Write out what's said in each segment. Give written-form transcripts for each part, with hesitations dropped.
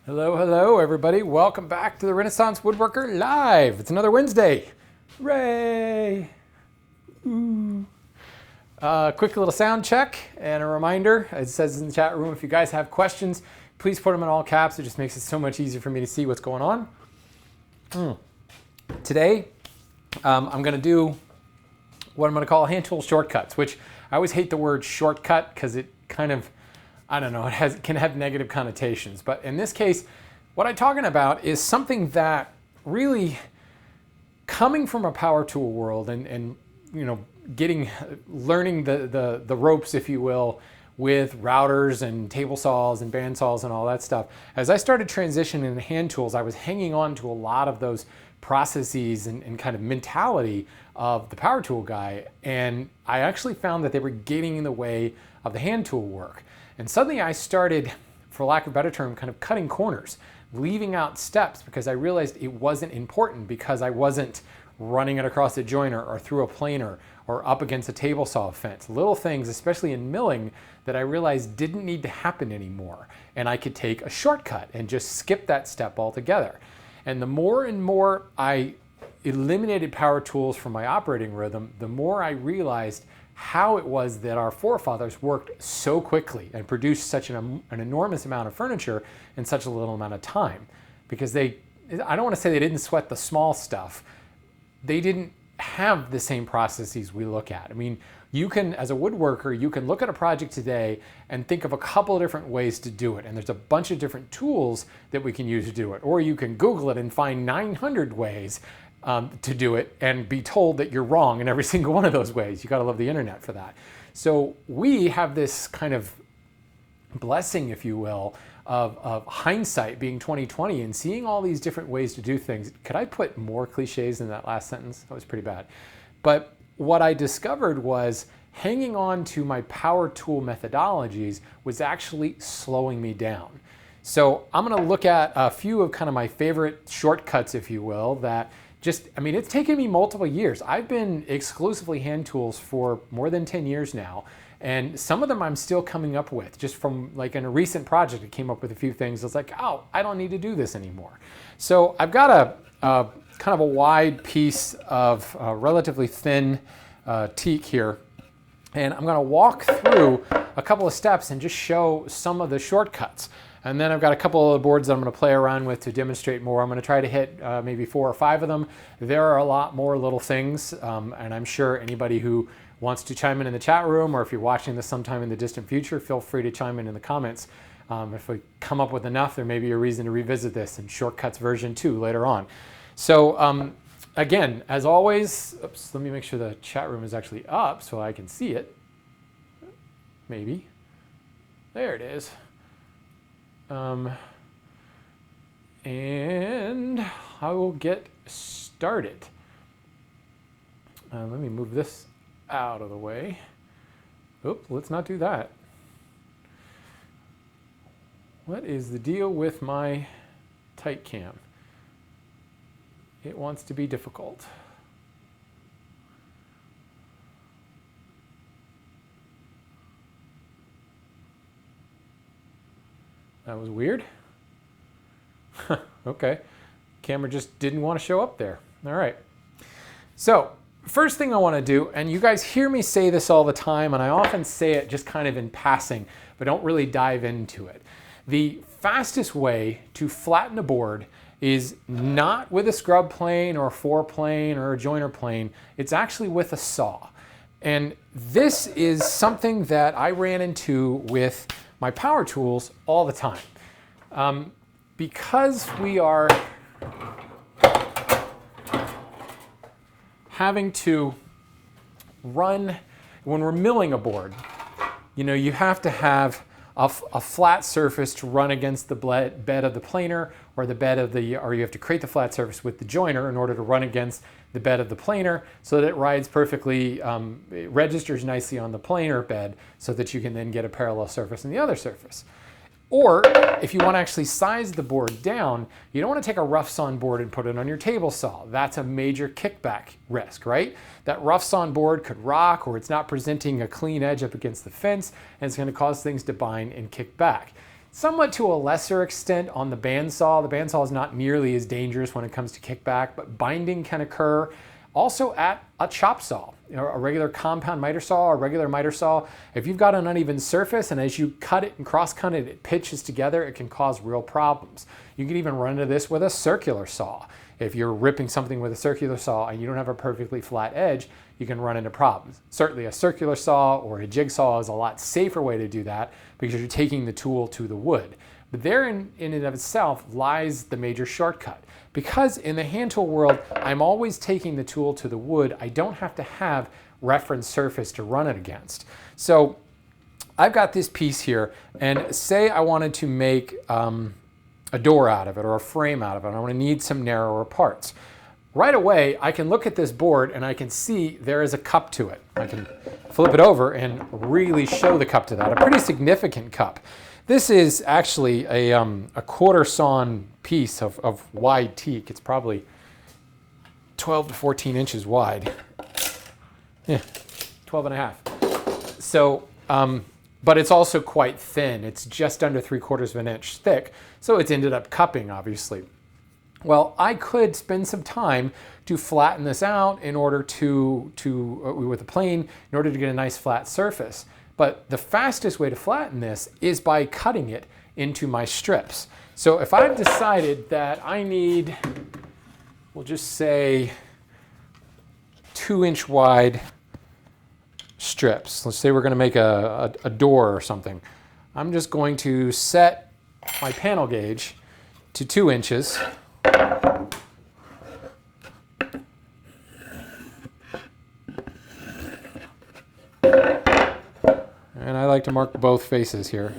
Hello, hello, everybody. Welcome back to the Renaissance Woodworker Live. It's another Wednesday. Hooray! Ooh. Quick little sound check and a reminder. It says in the chat room, if you guys have questions, please put them in all caps. It just makes it so much easier for me to see what's going on. Today, I'm going to do what I'm going to call hand tool shortcuts, which I always hate the word shortcut because it kind of, I don't know, it can have negative connotations. But in this case, what I'm talking about is something that really, coming from a power tool world and you know, learning the ropes, if you will, with routers and table saws and band saws and all that stuff. As I started transitioning into hand tools, I was hanging on to a lot of those processes and kind of mentality of the power tool guy. And I actually found that they were getting in the way of the hand tool work. And suddenly I started, for lack of a better term, kind of cutting corners, leaving out steps because I realized it wasn't important because I wasn't running it across a joiner or through a planer or up against a table saw fence. Little things, especially in milling, that I realized didn't need to happen anymore. And I could take a shortcut and just skip that step altogether. And the more and more I eliminated power tools from my operating rhythm, the more I realized how it was that our forefathers worked so quickly and produced such an enormous amount of furniture in such a little amount of time. Because I don't want to say they didn't sweat the small stuff, they didn't have the same processes we look at. I mean, you can, as a woodworker, you can look at a project today and think of a couple of different ways to do it. And there's a bunch of different tools that we can use to do it. Or you can Google it and find 900 ways to do it and be told that you're wrong in every single one of those ways. You gotta love the internet for that. So we have this kind of blessing, if you will, of hindsight being 2020 and seeing all these different ways to do things. Could I put more cliches in that last sentence? That was pretty bad. But what I discovered was hanging on to my power tool methodologies was actually slowing me down. So I'm gonna look at a few of kind of my favorite shortcuts, if you will, that it's taken me multiple years. I've been exclusively hand tools for more than 10 years now. And some of them I'm still coming up with, just from like in a recent project, I came up with a few things. It's like, oh, I don't need to do this anymore. So I've got a kind of a wide piece of relatively thin teak here. And I'm gonna walk through a couple of steps and just show some of the shortcuts. And then I've got a couple of boards that I'm going to play around with to demonstrate more. I'm going to try to hit maybe 4 or 5 of them. There are a lot more little things, and I'm sure anybody who wants to chime in the chat room, or if you're watching this sometime in the distant future, feel free to chime in the comments. If we come up with enough, there may be a reason to revisit this in Shortcuts version 2 later on. So again, as always, oops, let me make sure the chat room is actually up so I can see it. Maybe. There it is. And I will get started. Let me move this out of the way. Oop, let's not do that. What is the deal with my tight cam? It wants to be difficult. That was weird. Okay. Camera just didn't want to show up there. All right. So first thing I want to do, and you guys hear me say this all the time, and I often say it just kind of in passing, but don't really dive into it. The fastest way to flatten a board is not with a scrub plane or a 4-plane or a joiner plane. It's actually with a saw. And this is something that I ran into with my power tools all the time. Because we are having to run, when we're milling a board, you know, you have to have a flat surface to run against the bed of the planer, or you have to create the flat surface with the joiner in order to run against the bed of the planer so that it rides perfectly, it registers nicely on the planer bed so that you can then get a parallel surface in the other surface. Or if you want to actually size the board down, you don't want to take a rough sawn board and put it on your table saw. That's a major kickback risk, right? That rough sawn board could rock, or it's not presenting a clean edge up against the fence, and it's going to cause things to bind and kick back. somewhat to a lesser extent on the bandsaw. The bandsaw is not nearly as dangerous when it comes to kickback, but binding can occur also at a chop saw, a regular compound miter saw, a regular miter saw. If you've got an uneven surface and as you cut it and cross cut it, it pitches together, it can cause real problems. You can even run into this with a circular saw. If you're ripping something with a circular saw and you don't have a perfectly flat edge, you can run into problems. Certainly a circular saw or a jigsaw is a lot safer way to do that because you're taking the tool to the wood. But therein in and of itself lies the major shortcut. Because in the hand tool world, I'm always taking the tool to the wood, I don't have to have reference surface to run it against. So I've got this piece here, and say I wanted to make a door out of it or a frame out of it. I want to need some narrower parts. Right away, I can look at this board and I can see there is a cup to it. I can flip it over and really show the cup to that, a pretty significant cup. This is actually a quarter sawn piece of wide teak. It's probably 12 to 14 inches wide. Yeah, 12 and a half. So, but it's also quite thin. It's just under 3/4 of an inch thick. So it's ended up cupping, obviously. Well, I could spend some time to flatten this out in order with a plane, in order to get a nice flat surface. But the fastest way to flatten this is by cutting it into my strips. So if I've decided that I need, we'll just say 2-inch wide strips. Let's say we're going to make a door or something. I'm just going to set my panel gauge to 2 inches. And I like to mark both faces here.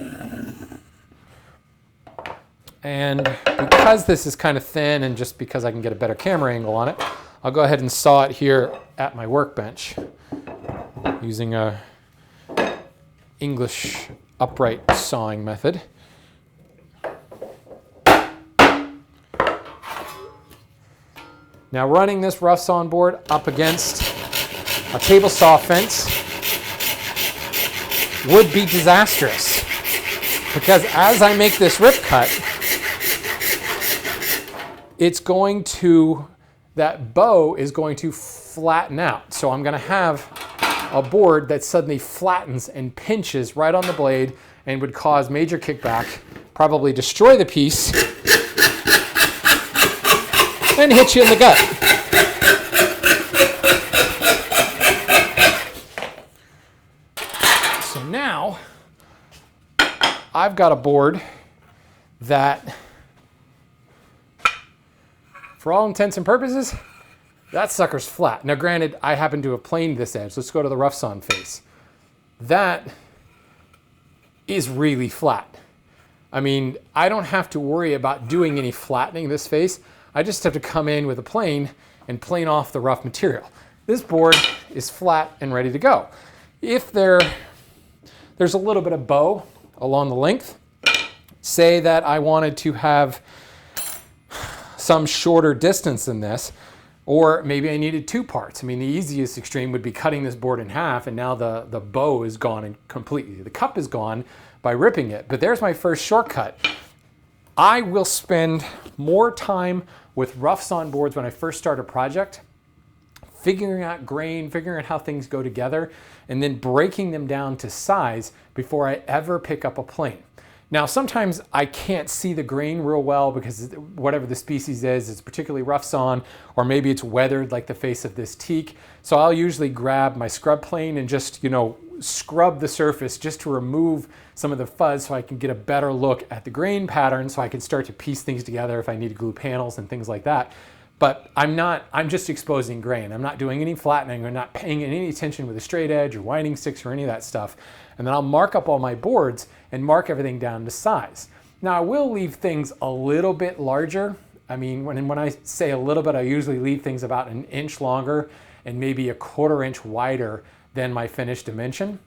And because this is kind of thin and just because I can get a better camera angle on it, I'll go ahead and saw it here at my workbench using a English upright sawing method. Now running this rough sawn board up against a table saw fence would be disastrous because as I make this rip cut, that bow is going to flatten out. So I'm going to have a board that suddenly flattens and pinches right on the blade and would cause major kickback, probably destroy the piece, and hit you in the gut. So now I've got a board that, for all intents and purposes, that sucker's flat. Now granted, I happen to have planed this edge. Let's go to the rough sawn face. That is really flat. I mean, I don't have to worry about doing any flattening this face. I just have to come in with a plane and plane off the rough material. This board is flat and ready to go. If there's a little bit of bow along the length, say that I wanted to have some shorter distance than this, or maybe I needed 2 parts. I mean, the easiest extreme would be cutting this board in half and now the bow is gone completely. The cup is gone by ripping it, but there's my first shortcut. I will spend more time with rough sawn boards when I first start a project, figuring out grain, figuring out how things go together, and then breaking them down to size before I ever pick up a plane. Now, sometimes I can't see the grain real well because whatever the species is, it's particularly rough sawn, or maybe it's weathered like the face of this teak. So I'll usually grab my scrub plane and just, scrub the surface just to remove some of the fuzz so I can get a better look at the grain pattern so I can start to piece things together if I need to glue panels and things like that. But I'm just exposing grain. I'm not doing any flattening or not paying any attention with a straight edge or winding sticks or any of that stuff. And then I'll mark up all my boards and mark everything down to size. Now I will leave things a little bit larger. I mean, when I say a little bit, I usually leave things about 1 inch longer and maybe 1/4 inch wider than my finished dimension.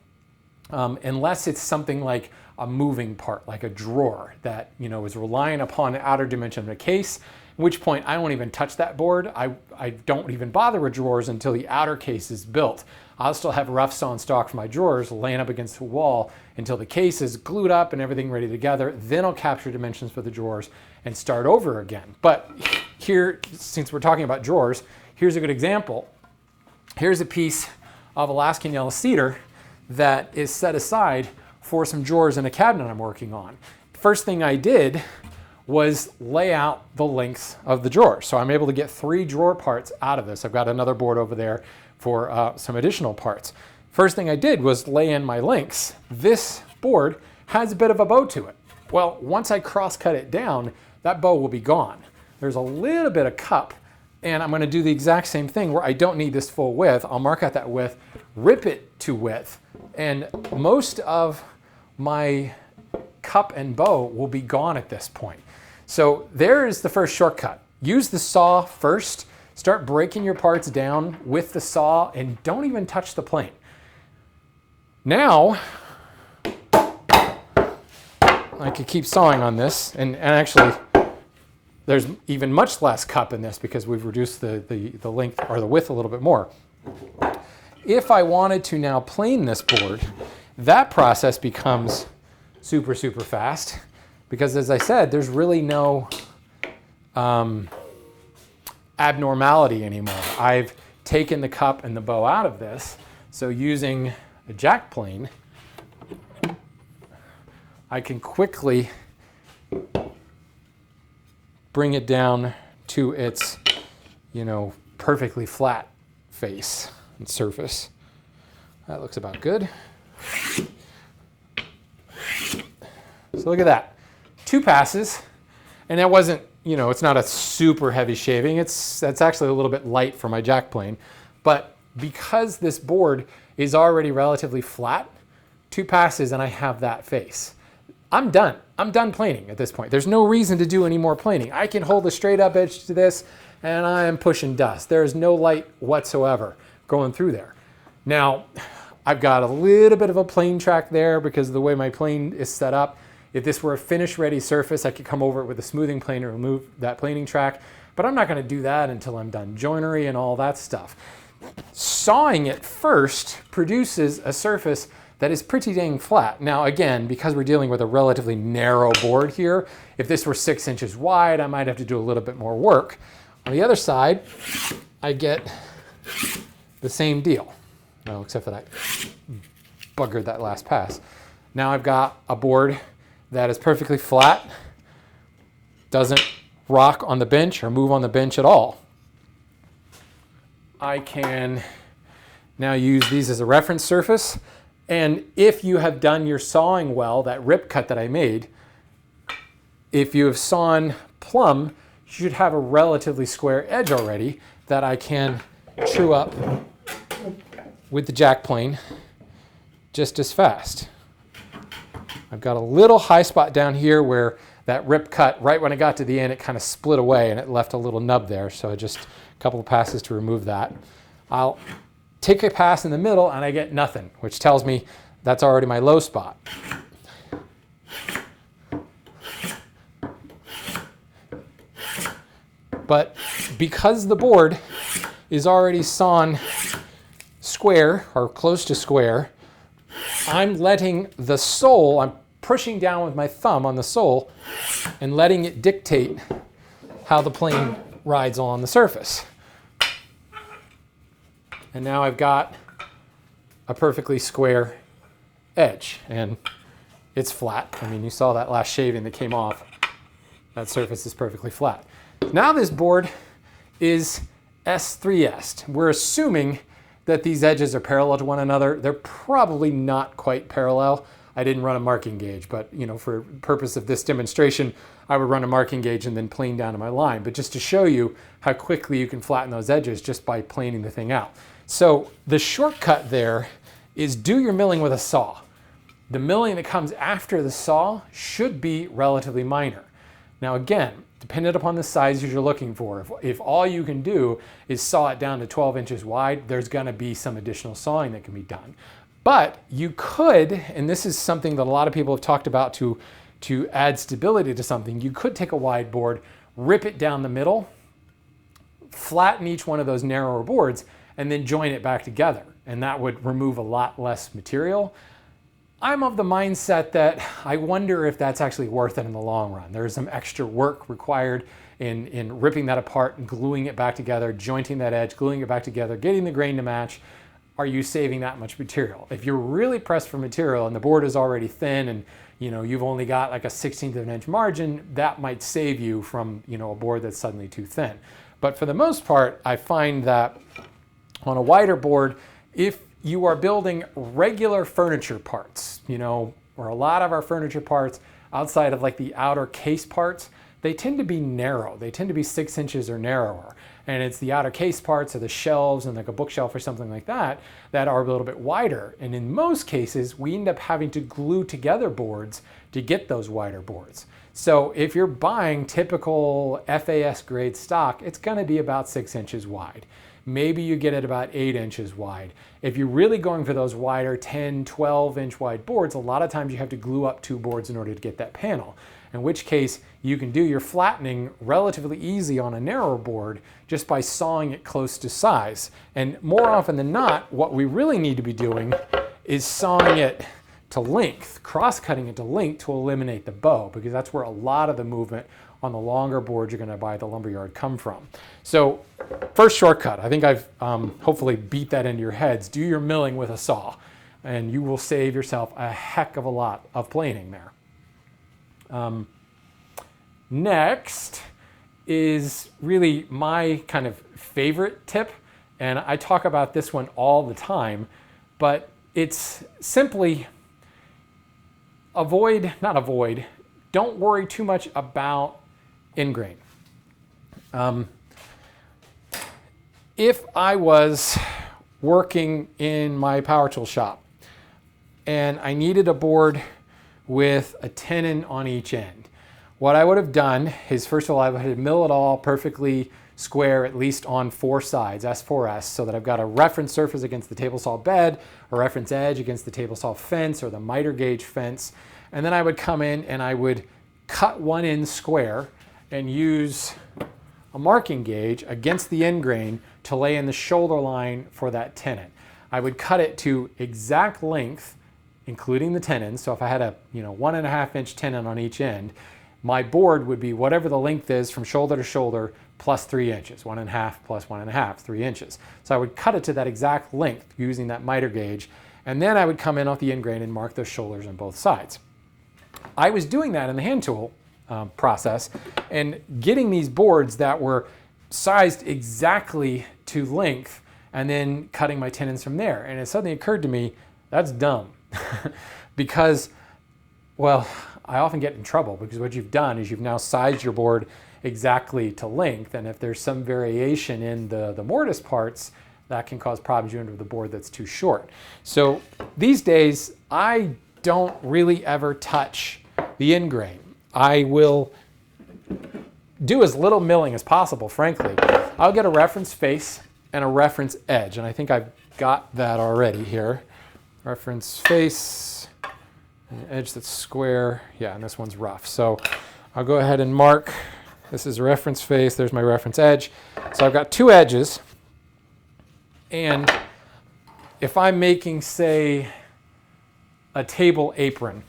Unless it's something like a moving part, like a drawer that is relying upon the outer dimension of a case, which point I won't even touch that board. I don't even bother with drawers until the outer case is built. I'll still have rough sawn stock for my drawers laying up against the wall until the case is glued up and everything ready together. Then I'll capture dimensions for the drawers and start over again. But here, since we're talking about drawers, here's a good example. Here's a piece of Alaskan yellow cedar that is set aside for some drawers in a cabinet I'm working on. First thing I did was lay out the lengths of the drawer. So I'm able to get 3 drawer parts out of this. I've got another board over there for some additional parts. First thing I did was lay in my lengths. This board has a bit of a bow to it. Well, once I cross cut it down, that bow will be gone. There's a little bit of cup, and I'm gonna do the exact same thing where I don't need this full width. I'll mark out that width, rip it to width, and most of my cup and bow will be gone at this point. So there is the first shortcut. Use the saw first, start breaking your parts down with the saw, and don't even touch the plane. Now, I could keep sawing on this, and actually, there's even much less cup in this because we've reduced the length or the width a little bit more. If I wanted to now plane this board, that process becomes super, super fast because, as I said, there's really no abnormality anymore. I've taken the cup and the bow out of this, so using a jack plane, I can quickly bring it down to its, perfectly flat face and surface. That looks about good. So look at that. 2 passes, and that wasn't, it's not a super heavy shaving. That's actually a little bit light for my jack plane. But because this board is already relatively flat, 2 passes and I have that face. I'm done. I'm done planing at this point. There's no reason to do any more planing. I can hold a straight up edge to this and I am pushing dust. There is no light whatsoever going through there. Now, I've got a little bit of a plane track there because of the way my plane is set up. If this were a finish ready surface, I could come over it with a smoothing plane and remove that planing track, but I'm not gonna do that until I'm done joinery and all that stuff. Sawing it first produces a surface that is pretty dang flat. Now again, because we're dealing with a relatively narrow board here, if this were 6 inches wide, I might have to do a little bit more work. On the other side, I get the same deal. No, except that I buggered that last pass. Now I've got a board that is perfectly flat, doesn't rock on the bench or move on the bench at all. I can now use these as a reference surface. And if you have done your sawing well, that rip cut that I made, if you have sawn plumb, you should have a relatively square edge already that I can true up with the jack plane just as fast. I've got a little high spot down here where that rip cut, right when I got to the end, it kind of split away and it left a little nub there. So just a couple of passes to remove that. I'll take a pass in the middle and I get nothing, which tells me that's already my low spot. But because the board is already sawn square or close to square, I'm letting the sole, I'm pushing down with my thumb on the sole and letting it dictate how the plane rides along the surface. And now I've got a perfectly square edge and it's flat. I mean, you saw that last shaving that came off. That surface is perfectly flat. Now this board is S3S'd. We're assuming that these edges are parallel to one another. They're probably not quite parallel. I didn't run a marking gauge, but for purpose of this demonstration, I would run a marking gauge and then plane down to my line. But just to show you how quickly you can flatten those edges just by planing the thing out. So the shortcut there is do your milling with a saw. The milling that comes after the saw should be relatively minor. Now again, dependent upon the sizes you're looking for, if all you can do is saw it down to 12 inches wide, there's gonna be some additional sawing that can be done. But you could, and this is something that a lot of people have talked about to add stability to something, you could take a wide board, rip it down the middle, flatten each one of those narrower boards, and then join it back together. And that would remove a lot less material. I'm of the mindset that I wonder if that's actually worth it in the long run. There's some extra work required in ripping that apart and gluing it back together, jointing that edge, gluing it back together, getting the grain to match. Are you saving that much material? If you're really pressed for material and the board is already thin and you've only got like a 1/16 of an inch margin, that might save you from a board that's suddenly too thin. But for the most part, I find that on a wider board, if you are building regular furniture parts, or a lot of our furniture parts outside of like the outer case parts, they tend to be narrow. They tend to be 6 inches or narrower. And it's the outer case parts or the shelves and like a bookshelf or something like that that are a little bit wider. And in most cases, we end up having to glue together boards to get those wider boards. So if you're buying typical FAS grade stock, it's going to be about 6 inches wide. Maybe you get it about 8 inches wide. If you're really going for those wider 10, 12 inch wide boards, a lot of times you have to glue up 2 boards in order to get that panel. In which case you can do your flattening relatively easy on a narrower board just by sawing it close to size. And more often than not, what we really need to be doing is sawing it to length, cross-cutting it to length to eliminate the bow, because that's where a lot of the movement on the longer boards you're going to buy at the lumberyard come from. So first shortcut, I think I've hopefully beat that into your heads. Do your milling with a saw and you will save yourself a heck of a lot of planing there. Next is really my kind of favorite tip, and I talk about this one all the time, but it's simply don't worry too much about ingrain. If I was working in my power tool shop and I needed a board with a tenon on each end, what I would have done is, first of all, I would have milled it all perfectly square, at least on 4 sides, S4S, so that I've got a reference surface against the table saw bed, a reference edge against the table saw fence or the miter gauge fence. And then I would come in and I would cut one end square and use a marking gauge against the end grain to lay in the shoulder line for that tenon. I would cut it to exact length, including the tenon. So if I had a 1.5 inch tenon on each end, my board would be whatever the length is from shoulder to shoulder plus 3 inches, 1.5 plus 1.5, 3 inches. So I would cut it to that exact length using that miter gauge, and then I would come in off the end grain and mark those shoulders on both sides. I was doing that in the hand tool process and getting these boards that were sized exactly to length and then cutting my tenons from there. And it suddenly occurred to me, that's dumb. Because, well, I often get in trouble because what you've done is you've now sized your board exactly to length, and if there's some variation in the mortise parts, that can cause problems you end up with a board that's too short. So these days, I don't really ever touch the end grain. I will do as little milling as possible, frankly. I'll get a reference face and a reference edge, and I think I've got that already here. Reference face, an edge that's square, yeah, and this one's rough. So I'll go ahead and mark, this is a reference face, there's my reference edge. So I've got 2 edges, and if I'm making, say, a table apron,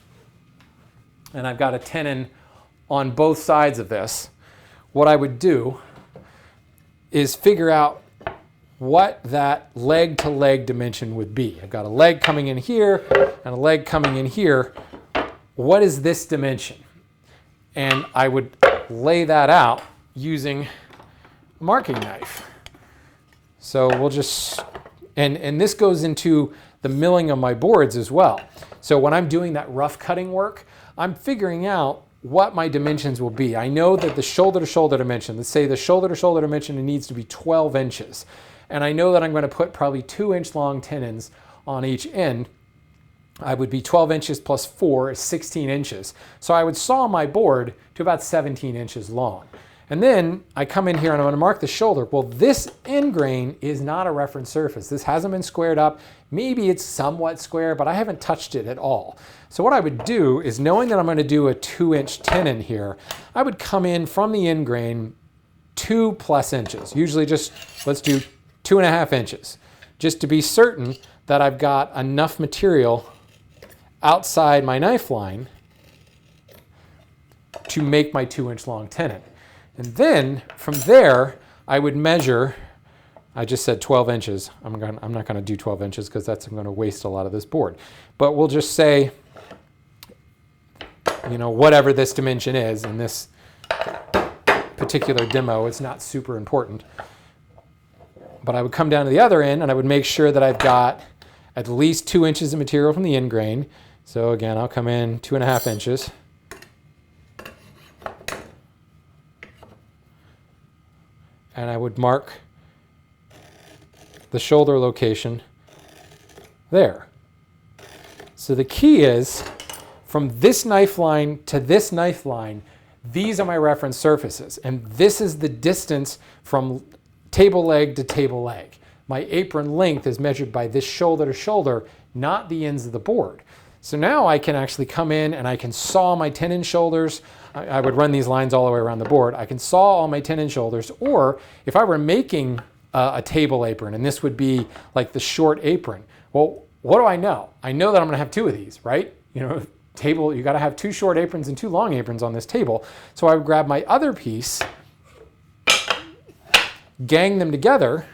and I've got a tenon on both sides of this, what I would do is figure out what that leg to leg dimension would be. I've got a leg coming in here and a leg coming in here. What is this dimension? And I would lay that out using a marking knife. So we'll just, and this goes into the milling of my boards as well. So when I'm doing that rough cutting work, I'm figuring out what my dimensions will be. I know that the shoulder to shoulder dimension, let's say the shoulder to shoulder dimension, it needs to be 12 inches. And I know that I'm going to put probably 2-inch long tenons on each end. I would be 12 inches plus 4 is 16 inches. So I would saw my board to about 17 inches long. And then I come in here and I'm going to mark the shoulder. Well, this end grain is not a reference surface. This hasn't been squared up. Maybe it's somewhat square, but I haven't touched it at all. So what I would do is, knowing that I'm going to do a 2-inch tenon here, I would come in from the end grain 2+ inches. Usually just, let's do 2.5 inches, just to be certain that I've got enough material outside my knife line to make my 2-inch long tenon. And then from there, I would measure, I just said 12 inches. I'm not going to do 12 inches because I'm going to waste a lot of this board. But we'll just say, whatever this dimension is, in this particular demo, it's not super important. But I would come down to the other end and I would make sure that I've got at least 2 inches of material from the end grain. So again, I'll come in 2.5 inches. And I would mark the shoulder location there. So the key is, from this knife line to this knife line, these are my reference surfaces. And this is the distance from table leg to table leg. My apron length is measured by this shoulder to shoulder, not the ends of the board. So now I can actually come in and I can saw my tenon shoulders. I would run these lines all the way around the board. I can saw all my tenon shoulders, or if I were making a table apron, and this would be like the short apron, well, what do I know? I know that I'm gonna have 2 of these, right? Table, you gotta have 2 short aprons and 2 long aprons on this table. So I would grab my other piece, gang them together,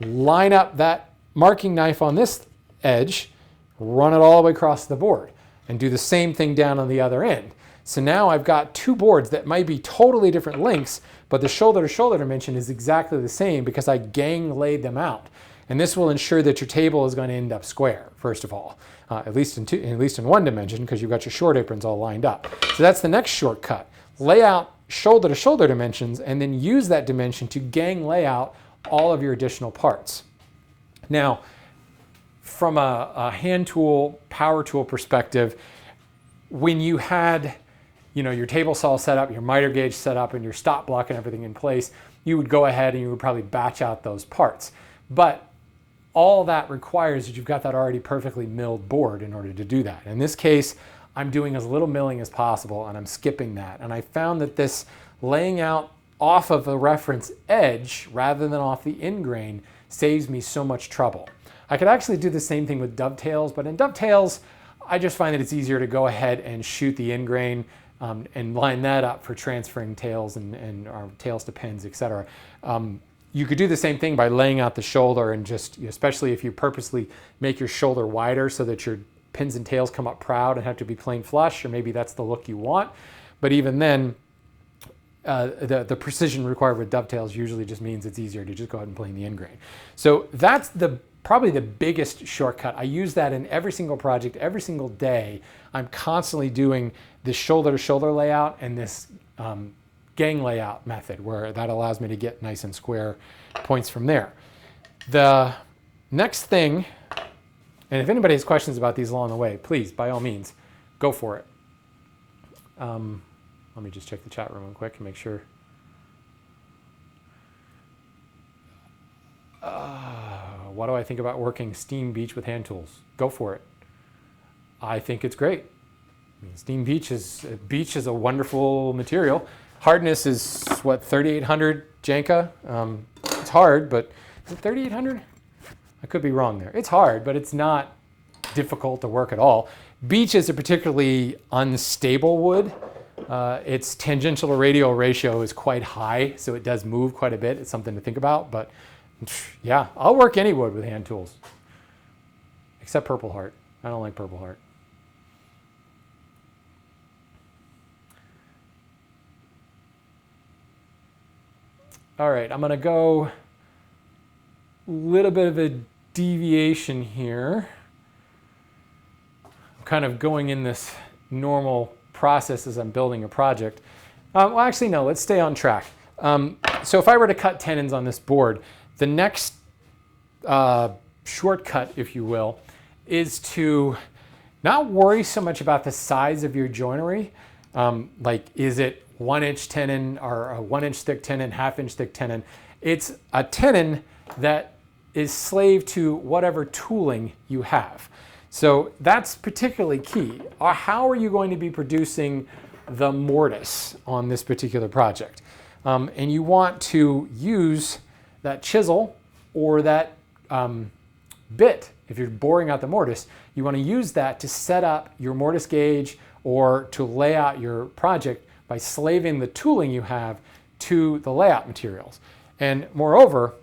line up that marking knife on this edge, run it all the way across the board, and do the same thing down on the other end. So now I've got 2 boards that might be totally different lengths, but the shoulder to shoulder dimension is exactly the same because I gang laid them out. And this will ensure that your table is going to end up square, first of all, at least in one dimension, because you've got your short aprons all lined up. So that's the next shortcut. Lay out shoulder to shoulder dimensions and then use that dimension to gang lay out all of your additional parts. Now, from a hand tool, power tool perspective, when you had your table saw set up, your miter gauge set up, and your stop block and everything in place, you would go ahead and you would probably batch out those parts. But all that requires that you've got that already perfectly milled board in order to do that. In this case, I'm doing as little milling as possible and I'm skipping that. And I found that this laying out off of a reference edge rather than off the end grain saves me so much trouble. I could actually do the same thing with dovetails, but in dovetails, I just find that it's easier to go ahead and shoot the end grain and line that up for transferring tails and tails to pins, etc. You could do the same thing by laying out the shoulder and just, especially if you purposely make your shoulder wider so that your pins and tails come up proud and have to be plain flush, or maybe that's the look you want. But even then, the precision required with dovetails usually just means it's easier to just go ahead and plane the end grain. So that's probably the biggest shortcut. I use that in every single project, every single day. I'm constantly doing this shoulder to shoulder layout and this gang layout method, where that allows me to get nice and square points from there. The next thing, and if anybody has questions about these along the way, please, by all means, go for it. Let me just check the chat room real quick and make sure. What do I think about working steam beach with hand tools? Go for it. I think it's great. I mean, steam beach is a wonderful material. Hardness is what, 3,800 Janka? It's hard, but is it 3,800? I could be wrong there. It's hard, but it's not difficult to work at all. Beech is a particularly unstable wood. Its tangential to radial ratio is quite high, so it does move quite a bit. It's something to think about, but yeah, I'll work any wood with hand tools, except Purple Heart. I don't like Purple Heart. All right, I'm gonna go a little bit of a deviation here. I'm kind of going in this normal process as I'm building a project. Well, actually, no, let's stay on track. So if I were to cut tenons on this board, the next shortcut, if you will, is to not worry so much about the size of your joinery. Like, is it 1-inch tenon or a 1-inch thick tenon, 1/2-inch thick tenon. It's a tenon that is slave to whatever tooling you have. So that's particularly key. How are you going to be producing the mortise on this particular project? And you want to use that chisel or that bit. If you're boring out the mortise, you want to use that to set up your mortise gauge or to lay out your project by slaving the tooling you have to the layout materials. And moreover,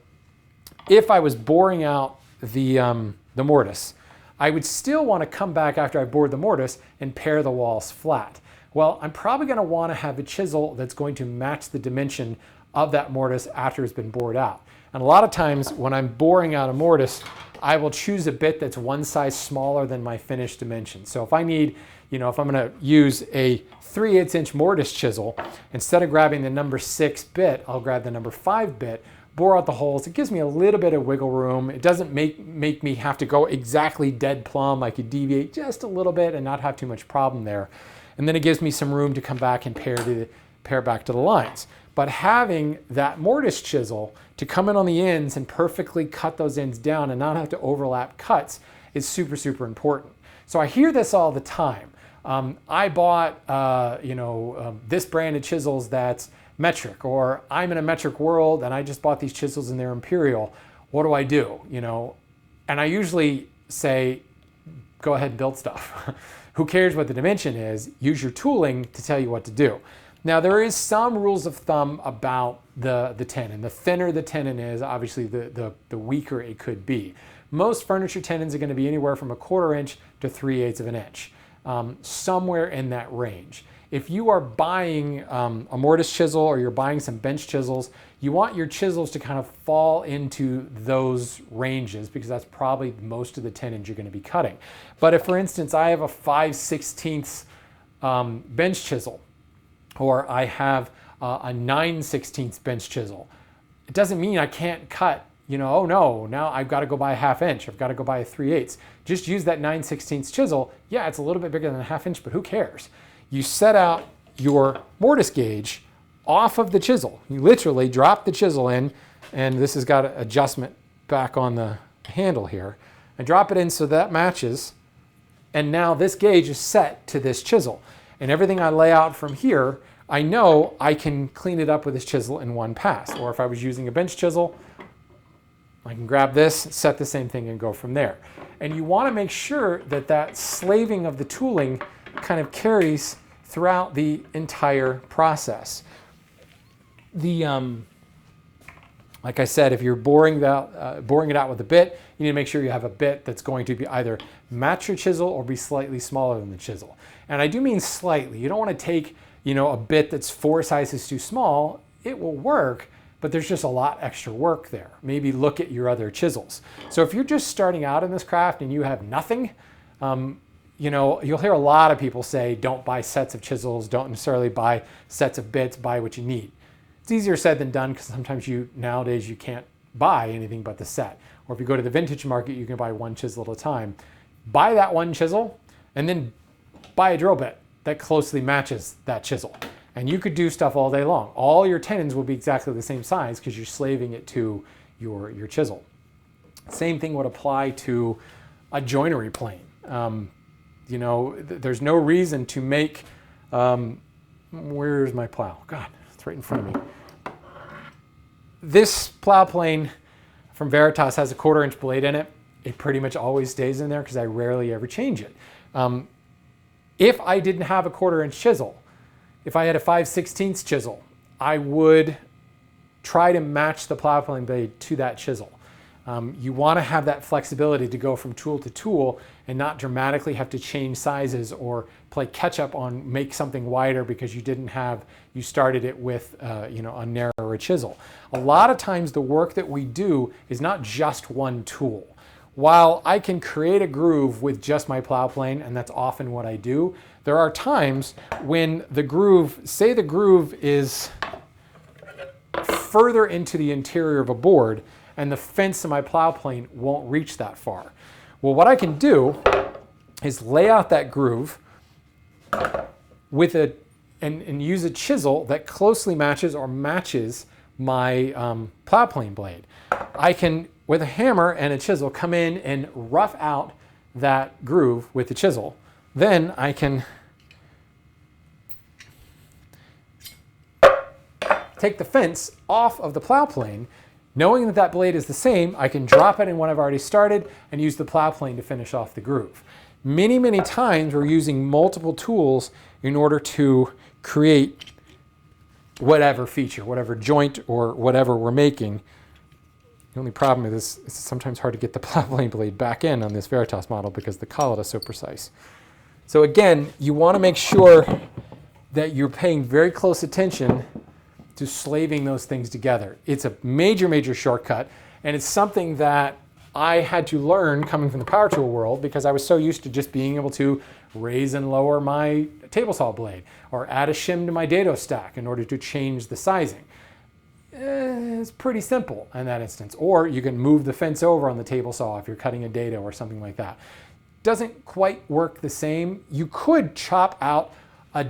if I was boring out the mortise, I would still want to come back after I bored the mortise and pare the walls flat. Well, I'm probably going to want to have a chisel that's going to match the dimension of that mortise after it's been bored out. And a lot of times when I'm boring out a mortise, I will choose a bit that's one size smaller than my finished dimension. So if I need, if I'm going to use a 3/8-inch mortise chisel, instead of grabbing the number 6 bit, I'll grab the number 5 bit, bore out the holes. It gives me a little bit of wiggle room. It doesn't make me have to go exactly dead plumb. I could deviate just a little bit and not have too much problem there. And then it gives me some room to come back and pare back to the lines. But having that mortise chisel to come in on the ends and perfectly cut those ends down and not have to overlap cuts is super, super important. So I hear this all the time. I bought, this brand of chisels that's metric, or I'm in a metric world and I just bought these chisels and they're imperial. What do I do? And I usually say, go ahead and build stuff. Who cares what the dimension is? Use your tooling to tell you what to do. Now, there is some rules of thumb about the tenon. The thinner the tenon is, obviously the weaker it could be. Most furniture tenons are going to be anywhere from 1/4 inch to 3/8 of an inch, somewhere in that range. If you are buying a mortise chisel or you're buying some bench chisels, you want your chisels to kind of fall into those ranges because that's probably most of the tenons you're going to be cutting. But if, for instance, I have a 5/16 bench chisel, or I have a 9/16 bench chisel, it doesn't mean I can't cut, oh no, now I've got to go buy a 1/2 inch, I've got to go buy a 3/8. Just use that 9/16 chisel. Yeah, it's a little bit bigger than a 1/2 inch, but who cares? You set out your mortise gauge off of the chisel. You literally drop the chisel in, and this has got an adjustment back on the handle here. I drop it in so that matches, and now this gauge is set to this chisel. And everything I lay out from here, I know I can clean it up with this chisel in one pass. Or if I was using a bench chisel, I can grab this, set the same thing, and go from there. And you want to make sure that that slaving of the tooling kind of carries throughout the entire process. Like I said, if you're boring it out with a bit, you need to make sure you have a bit that's going to be either match your chisel or be slightly smaller than the chisel. And I do mean slightly. You don't want to take, a bit that's 4 sizes too small. It will work, but there's just a lot extra work there. Maybe look at your other chisels. So if you're just starting out in this craft and you have nothing, you'll hear a lot of people say, don't buy sets of chisels, don't necessarily buy sets of bits, buy what you need. It's easier said than done because sometimes nowadays you can't buy anything but the set. Or if you go to the vintage market, you can buy one chisel at a time. Buy that one chisel and then buy a drill bit that closely matches that chisel. And you could do stuff all day long. All your tenons will be exactly the same size because you're slaving it to your chisel. Same thing would apply to a joinery plane. There's no reason to make, where's my plow? God, it's right in front of me. This plow plane from Veritas has a 1/4 inch blade in it. It pretty much always stays in there because I rarely ever change it. If I didn't have a 1/4 inch chisel, if I had a 5/16 chisel, I would try to match the plow plane blade to that chisel. You want to have that flexibility to go from tool to tool and not dramatically have to change sizes or play catch up on make something wider because you started it with a narrower chisel. A lot of times the work that we do is not just one tool. While I can create a groove with just my plow plane, and that's often what I do, there are times when the groove is further into the interior of a board and the fence of my plow plane won't reach that far. Well, what I can do is lay out that groove with and use a chisel that closely matches my plow plane blade. I can, with a hammer and a chisel, come in and rough out that groove with the chisel. Then I can take the fence off of the plow plane. Knowing that that blade is the same, I can drop it in what I've already started and use the plow plane to finish off the groove. Many, many times we're using multiple tools in order to create whatever feature, whatever joint or whatever we're making. The only problem is it's sometimes hard to get the plow plane blade back in on this Veritas model because the collet is so precise. So again, you want to make sure that you're paying very close attention to slaving those things together. It's a major, major shortcut, and it's something that I had to learn coming from the power tool world because I was so used to just being able to raise and lower my table saw blade or add a shim to my dado stack in order to change the sizing. It's pretty simple in that instance. Or you can move the fence over on the table saw if you're cutting a dado or something like that. Doesn't quite work the same. You could chop out a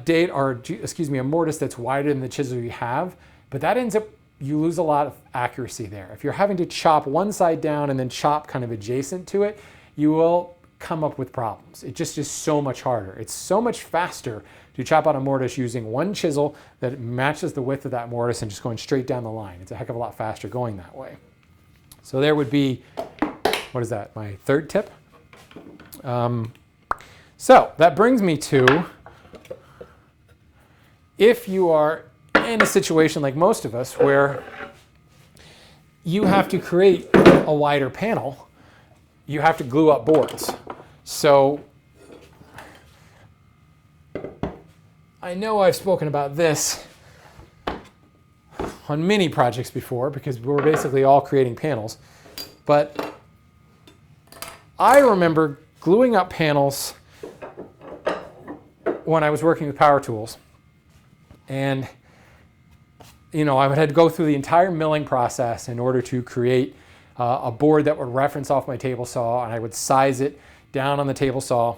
mortise that's wider than the chisel you have, but that ends up, you lose a lot of accuracy there. If you're having to chop one side down and then chop kind of adjacent to it, you will come up with problems. It just is so much harder. It's so much faster to chop out a mortise using one chisel that matches the width of that mortise and just going straight down the line. It's a heck of a lot faster going that way. So there would be, what is that, my third tip? So that brings me to, if you are in a situation like most of us where you have to create a wider panel, you have to glue up boards. So I know I've spoken about this on many projects before because we're basically all creating panels, but I remember gluing up panels when I was working with power tools. And I would have to go through the entire milling process in order to create a board that would reference off my table saw, and I would size it down on the table saw.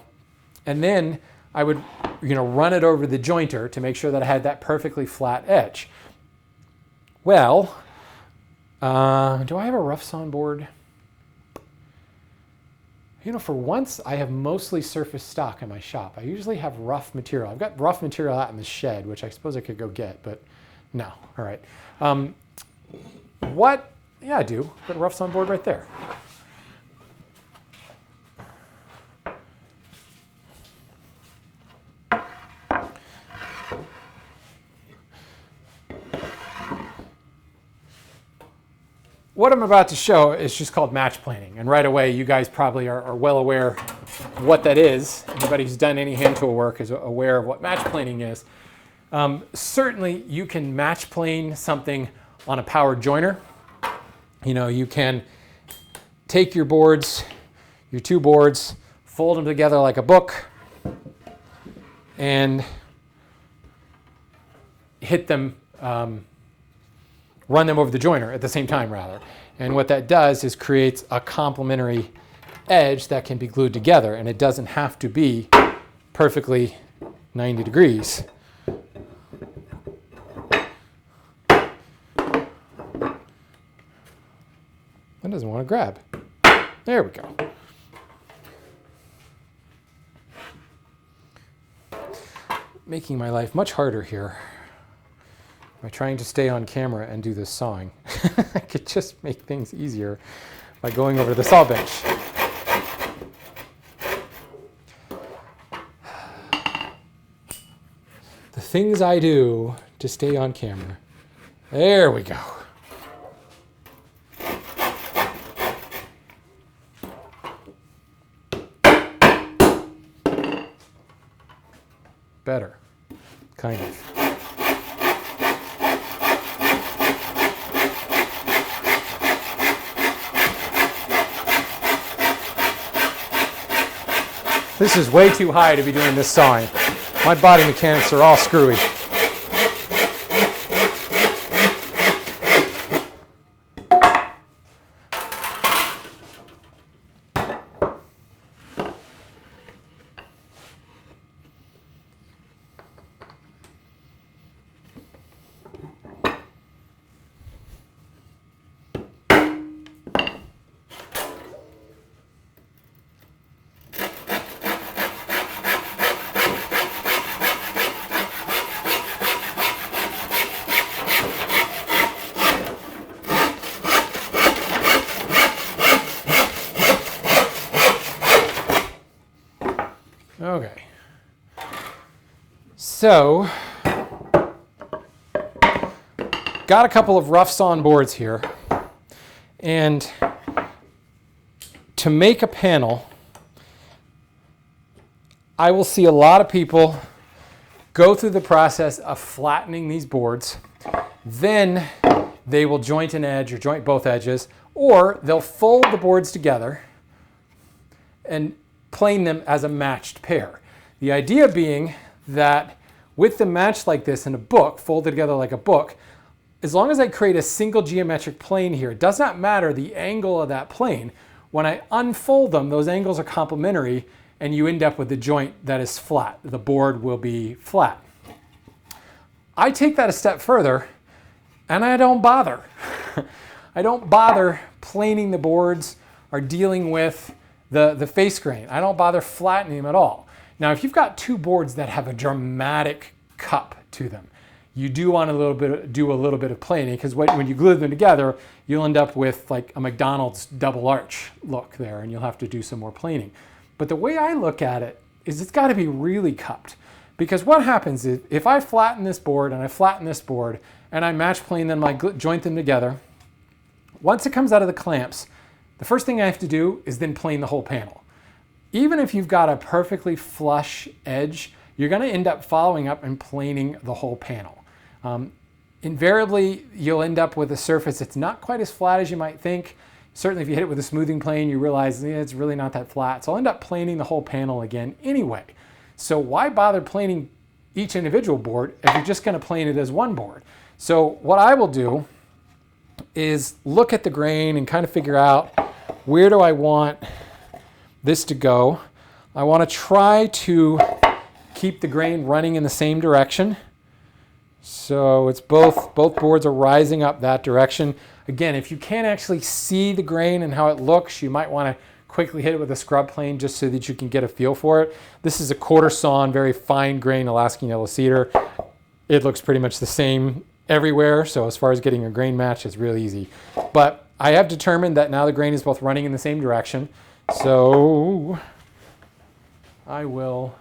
And then I would run it over the jointer to make sure that I had that perfectly flat edge. Well, do I have a rough sawn board? For once, I have mostly surface stock in my shop. I usually have rough material. I've got rough material out in the shed, which I suppose I could go get, but no. All right. Yeah, I do. I've got a rough sawn board right there. What I'm about to show is just called match planing. And right away, you guys probably are well aware what that is. Anybody who's done any hand tool work is aware of what match planing is. Certainly, you can match plane something on a powered joiner. You can take your boards, your two boards, fold them together like a book, and hit them, run them over the joiner at the same time, rather. And what that does is creates a complementary edge that can be glued together, and it doesn't have to be perfectly 90 degrees. That doesn't want to grab. There we go. Making my life much harder here by trying to stay on camera and do this sawing. I could just make things easier by going over to the saw bench. The things I do to stay on camera. There we go. Better, kind of. This is way too high to be doing this sawing. My body mechanics are all screwy. Okay. So, got a couple of rough sawn boards here. And to make a panel, I will see a lot of people go through the process of flattening these boards. Then they will joint an edge or joint both edges, or they'll fold the boards together and plane them as a matched pair. The idea being that with them matched like this in a book, folded together like a book, as long as I create a single geometric plane here, it does not matter the angle of that plane. When I unfold them, those angles are complementary, and you end up with a joint that is flat. The board will be flat. I take that a step further, and I don't bother. I don't bother planing the boards or dealing with the face grain. I don't bother flattening them at all. Now, if you've got two boards that have a dramatic cup to them, you do want do a little bit of planing, because when you glue them together, you'll end up with like a McDonald's double arch look there, and you'll have to do some more planing. But the way I look at it is it's got to be really cupped, because what happens is if I flatten this board and I flatten this board and I match plane them, I joint them together, once it comes out of the clamps, the first thing I have to do is then plane the whole panel. Even if you've got a perfectly flush edge, you're going to end up following up and planing the whole panel. Invariably, you'll end up with a surface that's not quite as flat as you might think. Certainly, if you hit it with a smoothing plane, you realize it's really not that flat. So I'll end up planing the whole panel again anyway. So why bother planing each individual board if you're just going to plane it as one board? So what I will do is look at the grain and kind of figure out, where do I want this to go? I want to try to keep the grain running in the same direction. So it's both boards are rising up that direction. Again, if you can't actually see the grain and how it looks, you might want to quickly hit it with a scrub plane just so that you can get a feel for it. This is a quarter sawn, very fine grain Alaskan yellow cedar. It looks pretty much the same everywhere, so as far as getting a grain match, it's really easy. But I have determined that now the grain is both running in the same direction, so I will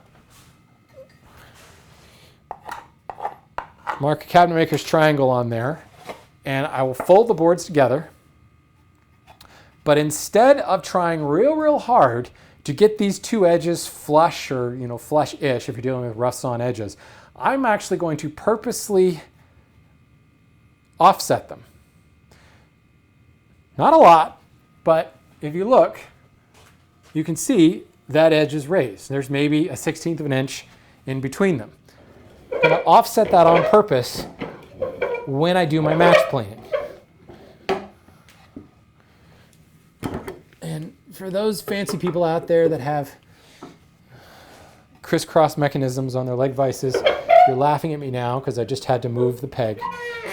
mark a cabinet maker's triangle on there, and I will fold the boards together. But instead of trying real hard to get these two edges flush, or flush-ish if you're dealing with rough sawn edges, I'm actually going to purposely offset them. Not a lot, but if you look, you can see that edge is raised. There's maybe a 1/16 of an inch in between them. I'm going to offset that on purpose when I do my match planing. And for those fancy people out there that have crisscross mechanisms on their leg vices, you're laughing at me now because I just had to move the peg.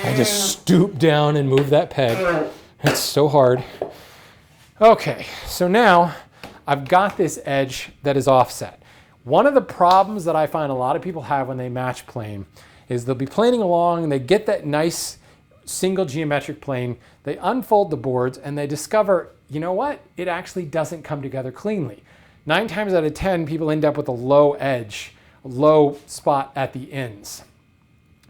I just stooped down and moved that peg. It's so hard. Okay, so now I've got this edge that is offset. One of the problems that I find a lot of people have when they match plane is they'll be planing along and they get that nice single geometric plane, they unfold the boards and they discover, you know what? It actually doesn't come together cleanly. 9 times out of 10, people end up with a low edge, a low spot at the ends.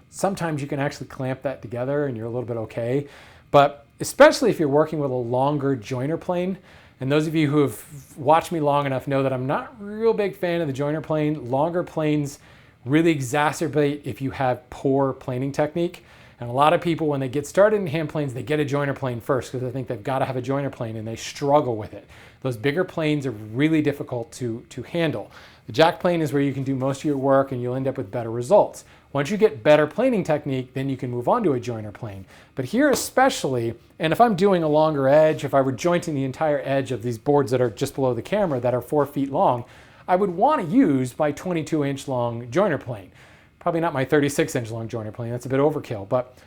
Sometimes you can actually clamp that together and you're a little bit okay, but especially if you're working with a longer joiner plane, and those of you who have watched me long enough know that I'm not a real big fan of the joiner plane. Longer planes really exacerbate if you have poor planing technique. And a lot of people, when they get started in hand planes, they get a joiner plane first because they think they've got to have a joiner plane and they struggle with it. Those bigger planes are really difficult to handle. The jack plane is where you can do most of your work and you'll end up with better results. Once you get better planing technique, then you can move on to a joiner plane. But here especially, and if I'm doing a longer edge, if I were jointing the entire edge of these boards that are just below the camera that are 4 feet long, I would want to use my 22-inch long joiner plane. Probably not my 36-inch long joiner plane, that's a bit overkill, but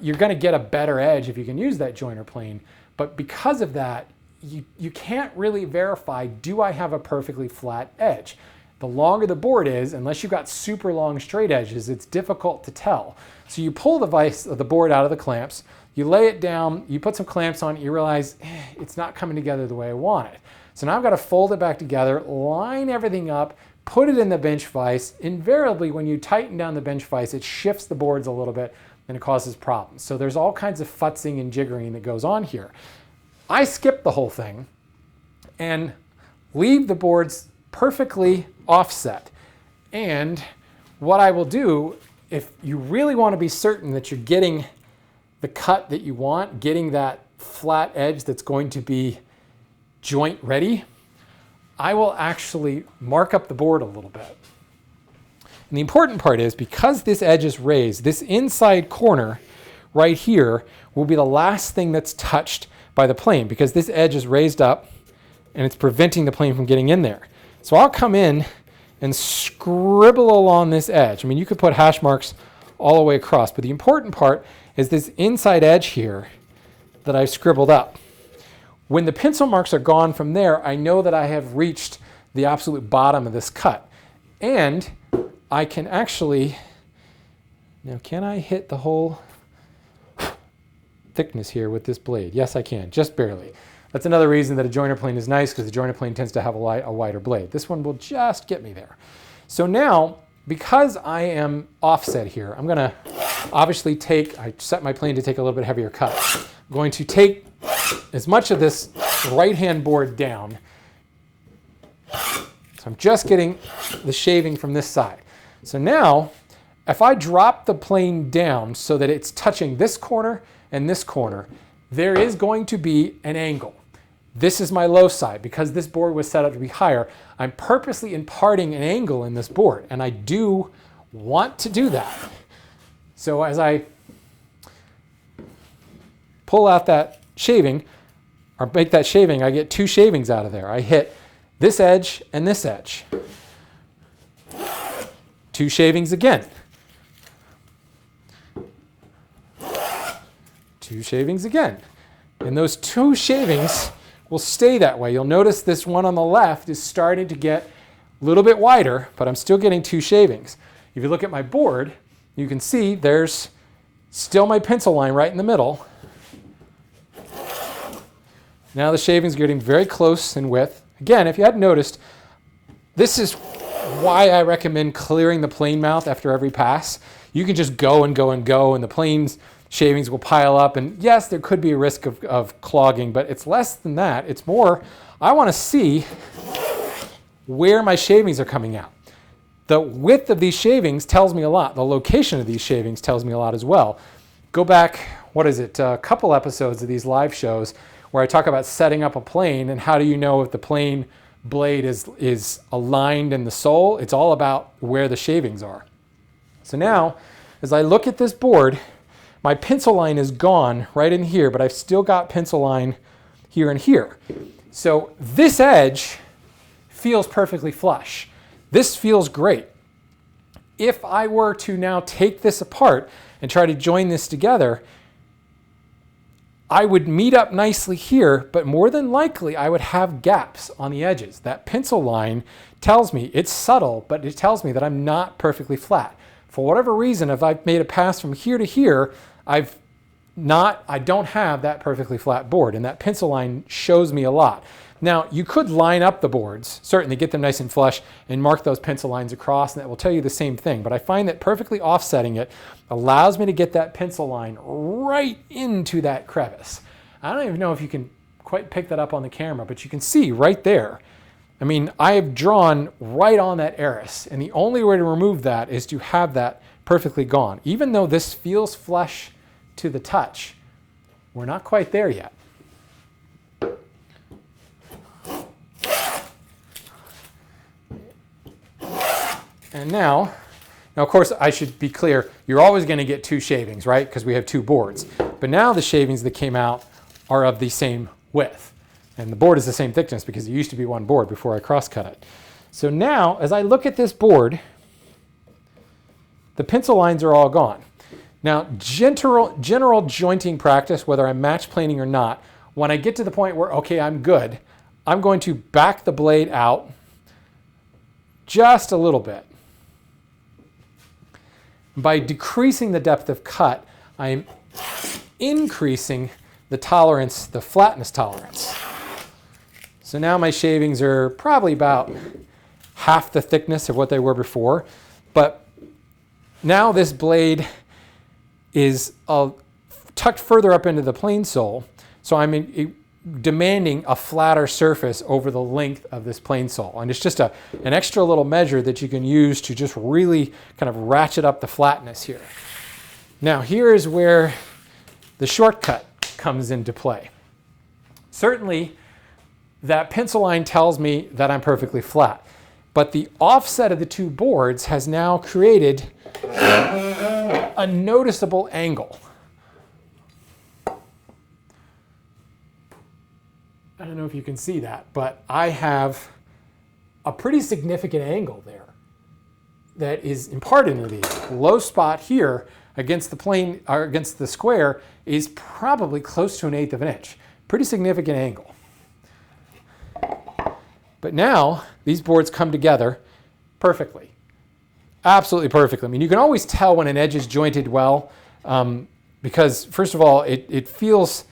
you're going to get a better edge if you can use that joiner plane. But because of that, you can't really verify, do I have a perfectly flat edge? The longer the board is, unless you've got super long straight edges, it's difficult to tell. So you pull the board out of the clamps, you lay it down, you put some clamps on it, you realize it's not coming together the way I want it. So now I've got to fold it back together, line everything up, put it in the bench vise. Invariably, when you tighten down the bench vise, it shifts the boards a little bit and it causes problems. So there's all kinds of futzing and jiggering that goes on here. I skip the whole thing and leave the boards perfectly offset. And what I will do, if you really want to be certain that you're getting the cut that you want, getting that flat edge that's going to be joint ready, I will actually mark up the board a little bit. And the important part is, because this edge is raised, this inside corner right here will be the last thing that's touched by the plane, because this edge is raised up and it's preventing the plane from getting in there. So I'll come in and scribble along this edge. I mean, you could put hash marks all the way across, but the important part is this inside edge here that I've scribbled up. When the pencil marks are gone from there, I know that I have reached the absolute bottom of this cut. And I can actually, now can I hit the whole thickness here with this blade? Yes, I can, just barely. That's another reason that a joiner plane is nice, because the joiner plane tends to have a wider blade. This one will just get me there. So now, because I am offset here, I'm gonna obviously I set my plane to take a little bit heavier cut. I'm going to take as much of this right-hand board down. So I'm just getting the shaving from this side. So now, if I drop the plane down so that it's touching this corner and this corner, there is going to be an angle. This is my low side. Because this board was set up to be higher, I'm purposely imparting an angle in this board, and I do want to do that. So as I pull out that shaving, or make that shaving, I get two shavings out of there. I hit this edge and this edge. Two shavings again. Two shavings again. And those two shavings will stay that way. You'll notice this one on the left is starting to get a little bit wider, but I'm still getting two shavings. If you look at my board, you can see there's still my pencil line right in the middle. Now the shavings are getting very close in width. Again, if you hadn't noticed, this is why I recommend clearing the plane mouth after every pass. You can just go and go and go, and the plane's shavings will pile up. And yes, there could be a risk of clogging, but it's less than that. It's more, I want to see where my shavings are coming out. The width of these shavings tells me a lot. The location of these shavings tells me a lot as well. Go back, a couple episodes of these live shows where I talk about setting up a plane and how do you know if the plane blade is aligned in the sole. It's all about where the shavings are. So now, as I look at this board, my pencil line is gone right in here, but I've still got pencil line here and here. So this edge feels perfectly flush. This feels great. If I were to now take this apart and try to join this together, I would meet up nicely here, but more than likely I would have gaps on the edges. That pencil line tells me, it's subtle, but it tells me that I'm not perfectly flat. For whatever reason, if I've made a pass from here to here, I don't have that perfectly flat board, and that pencil line shows me a lot. Now, you could line up the boards, certainly get them nice and flush, and mark those pencil lines across, and that will tell you the same thing. But I find that perfectly offsetting it allows me to get that pencil line right into that crevice. I don't even know if you can quite pick that up on the camera, but you can see right there. I mean, I have drawn right on that eris, and the only way to remove that is to have that perfectly gone. Even though this feels flush to the touch, we're not quite there yet. And now of course, I should be clear, you're always going to get two shavings, right? Because we have two boards. But now the shavings that came out are of the same width. And the board is the same thickness because it used to be one board before I cross-cut it. So now, as I look at this board, the pencil lines are all gone. Now, general jointing practice, whether I'm match planing or not, when I get to the point where, okay, I'm good, I'm going to back the blade out just a little bit. By decreasing the depth of cut, I'm increasing the tolerance, the flatness tolerance. So now my shavings are probably about half the thickness of what they were before. But now this blade is tucked further up into the plane sole, so I'm demanding a flatter surface over the length of this plane sole. And it's just an extra little measure that you can use to just really kind of ratchet up the flatness here. Now here is where the shortcut comes into play. Certainly that pencil line tells me that I'm perfectly flat, but the offset of the two boards has now created a noticeable angle. I don't know if you can see that, but I have a pretty significant angle there that is imparted into these. Low spot here against the plane, or against the square, is probably close to 1/8 of an inch. Pretty significant angle. But now these boards come together perfectly. Absolutely perfectly. I mean, you can always tell when an edge is jointed well, because first of all, it feels,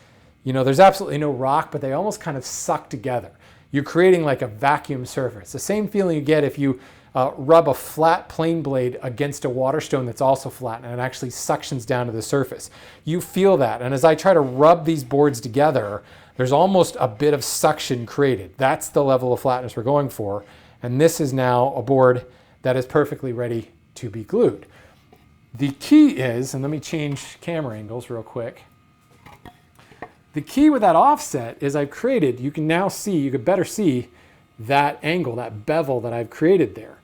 there's absolutely no rock, but they almost kind of suck together. You're creating like a vacuum surface. The same feeling you get if you rub a flat plane blade against a water stone that's also flat, and it actually suctions down to the surface. You feel that. And as I try to rub these boards together, there's almost a bit of suction created. That's the level of flatness we're going for. And this is now a board that is perfectly ready to be glued. The key is, and let me change camera angles real quick. The key with that offset is I've created, you can better see that angle, that bevel that I've created there.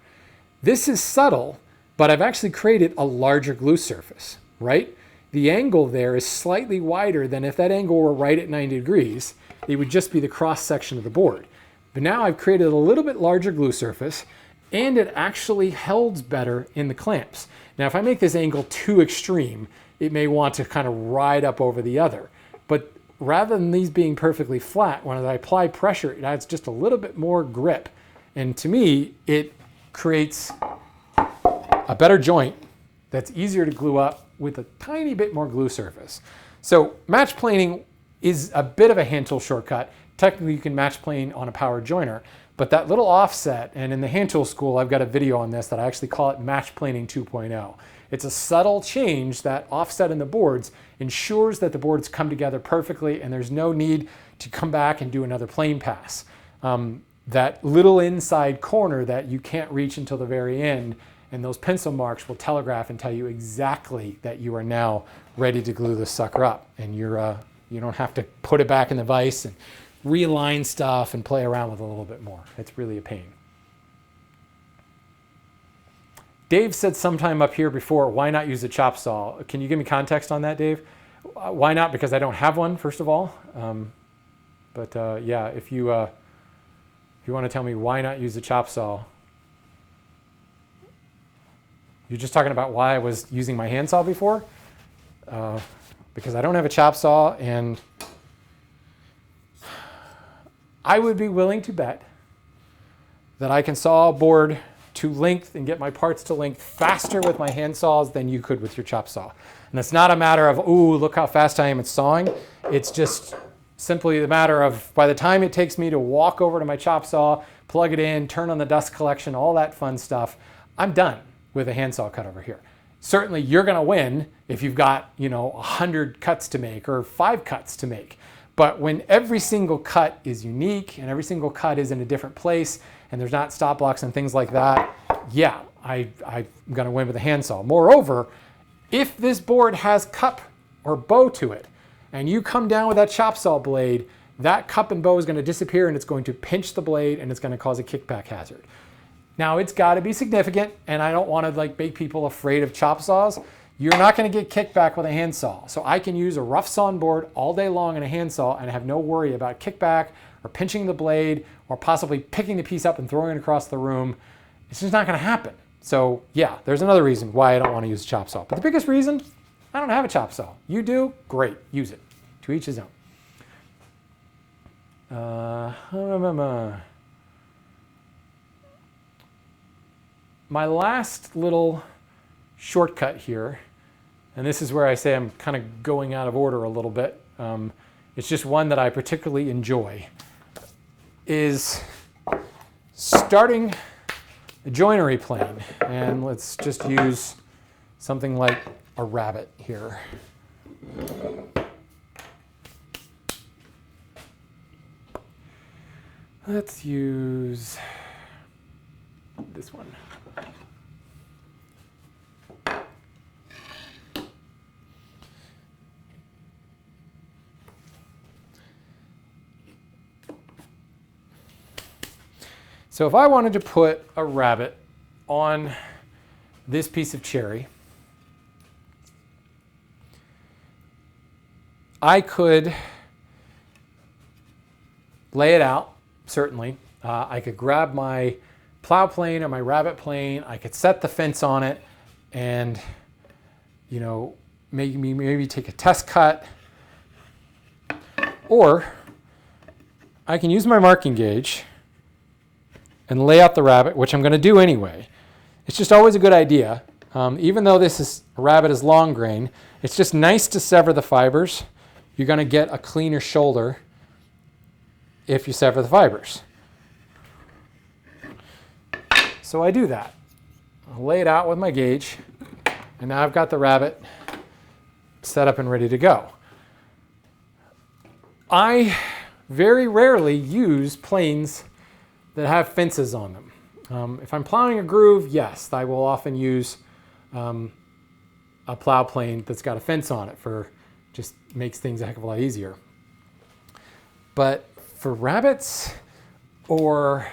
This is subtle, but I've actually created a larger glue surface, right? The angle there is slightly wider than if that angle were right at 90 degrees, it would just be the cross section of the board. But now I've created a little bit larger glue surface, and it actually holds better in the clamps. Now, if I make this angle too extreme, it may want to kind of ride up over the other. But rather than these being perfectly flat, when I apply pressure, it adds just a little bit more grip. And to me, it creates a better joint that's easier to glue up with a tiny bit more glue surface. So match planing is a bit of a hand tool shortcut. Technically, you can match plane on a power joiner, but that little offset, and in the hand tool school, I've got a video on this that I actually call it match planing 2.0. It's a subtle change. That offset in the boards ensures that the boards come together perfectly and there's no need to come back and do another plane pass. That little inside corner that you can't reach until the very end, and those pencil marks will telegraph and tell you exactly that you are now ready to glue this sucker up. And you don't have to put it back in the vise and realign stuff and play around with it a little bit more. It's really a pain. Dave said sometime up here before, why not use a chop saw? Can you give me context on that, Dave? Why not? Because I don't have one, first of all. Yeah, if you want to tell me why not use a chop saw. You're just talking about why I was using my handsaw before? Because I don't have a chop saw, and I would be willing to bet that I can saw a board to length and get my parts to length faster with my hand saws than you could with your chop saw. And it's not a matter of, ooh, look how fast I am at sawing. It's just simply the matter of, by the time it takes me to walk over to my chop saw, plug it in, turn on the dust collection, all that fun stuff, I'm done with a handsaw cut over here. Certainly you're gonna win if you've got 100 cuts to make or 5 cuts to make. But when every single cut is unique and every single cut is in a different place and there's not stop blocks and things like that, yeah, I'm gonna win with a handsaw. Moreover, if this board has cup or bow to it and you come down with that chop saw blade, that cup and bow is gonna disappear and it's going to pinch the blade and it's gonna cause a kickback hazard. Now it's gotta be significant, and I don't wanna make people afraid of chop saws. You're not gonna get kickback with a handsaw. So I can use a rough sawn board all day long in a handsaw and have no worry about kickback or pinching the blade or possibly picking the piece up and throwing it across the room. It's just not gonna happen. So yeah, there's another reason why I don't wanna use a chop saw. But the biggest reason, I don't have a chop saw. You do? Great, use it. To each his own. My last little shortcut here, and this is where I say I'm kind of going out of order a little bit. It's just one that I particularly enjoy, is starting a joinery plane. And let's just use something like a rabbet here. Let's use this one. So if I wanted to put a rabbet on this piece of cherry, I could lay it out, certainly. I could grab my plow plane or my rabbet plane. I could set the fence on it and, you know, maybe take a test cut. Or I can use my marking gauge and lay out the rabbet, which I'm going to do anyway. It's just always a good idea. Even though a rabbet is long grain, it's just nice to sever the fibers. You're going to get a cleaner shoulder if you sever the fibers. So I do that. I'll lay it out with my gauge, and now I've got the rabbet set up and ready to go. I very rarely use planes that have fences on them. If I'm plowing a groove, yes, I will often use a plow plane that's got a fence on it just makes things a heck of a lot easier. But for rabbets or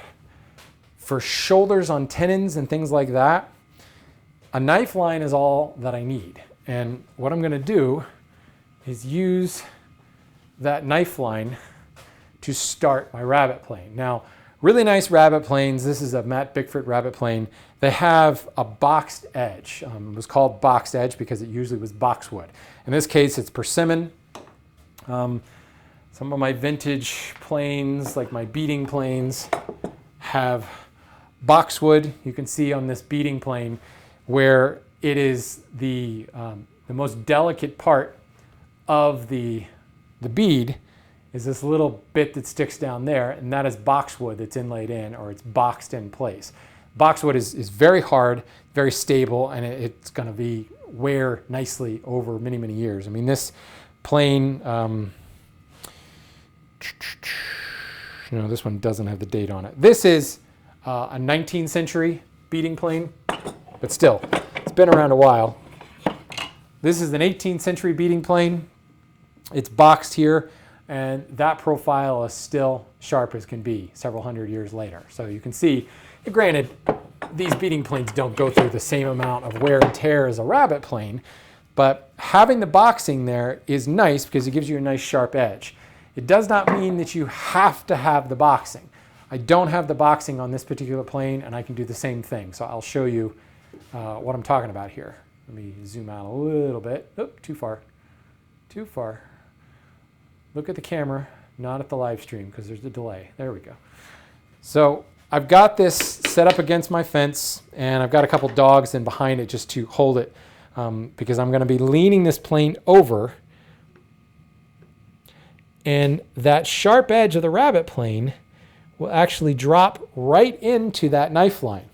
for shoulders on tenons and things like that, a knife line is all that I need. And what I'm going to do is use that knife line to start my rabbet plane. Now, really nice rabbet planes. This is a Matt Bickford rabbet plane. They have a boxed edge. It was called boxed edge because it usually was boxwood. In this case, it's persimmon. Some of my vintage planes, like my beating planes, have boxwood. You can see on this beating plane where it is the most delicate part of the bead is this little bit that sticks down there, and that is boxwood that's inlaid in, or it's boxed in place. Boxwood is very hard, very stable, and it's going to wear nicely over many, many years. I mean, this plane, no, this one doesn't have the date on it. This is a 19th century beating plane, but still, it's been around a while. This is an 18th century beating plane. It's boxed here, and that profile is still sharp as can be several hundred years later. So you can see, granted, these beating planes don't go through the same amount of wear and tear as a rabbet plane, but having the boxing there is nice because it gives you a nice sharp edge. It does not mean that you have to have the boxing. I don't have the boxing on this particular plane, and I can do the same thing. So I'll show you what I'm talking about here. Let me zoom out a little bit. Oh, too far. Too far. Look at the camera, not at the live stream because there's a delay. There we go. So I've got this set up against my fence, and I've got a couple dogs in behind it just to hold it because I'm going to be leaning this plane over, and that sharp edge of the rabbet plane will actually drop right into that knife line.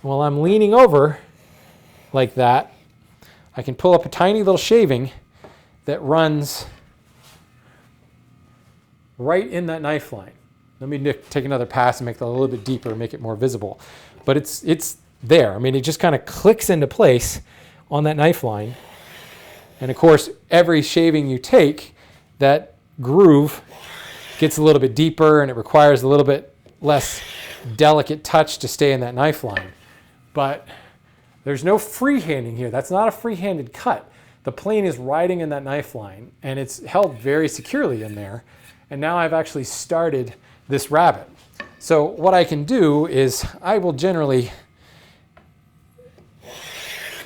While I'm leaning over like that, I can pull up a tiny little shaving that runs right in that knife line. Let me take another pass and make that a little bit deeper, make it more visible. But it's there. I mean, it just kind of clicks into place on that knife line. And of course, every shaving you take, that groove gets a little bit deeper and it requires a little bit less delicate touch to stay in that knife line. But there's no freehanding here. That's not a free-handed cut. The plane is riding in that knife line, and it's held very securely in there. And now I've actually started this rabbet. So what I can do is I will generally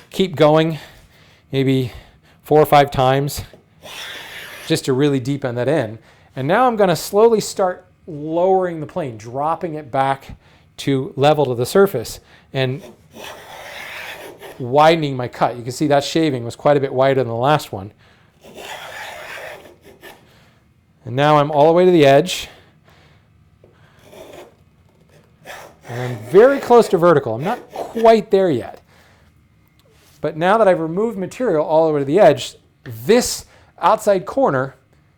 keep going maybe 4 or 5 times just to really deepen that in. And now I'm going to slowly start lowering the plane, dropping it back to level to the surface and widening my cut. You can see that shaving was quite a bit wider than the last one. And now I'm all the way to the edge. And I'm very close to vertical. I'm not quite there yet. But now that I've removed material all the way to the edge, this outside corner,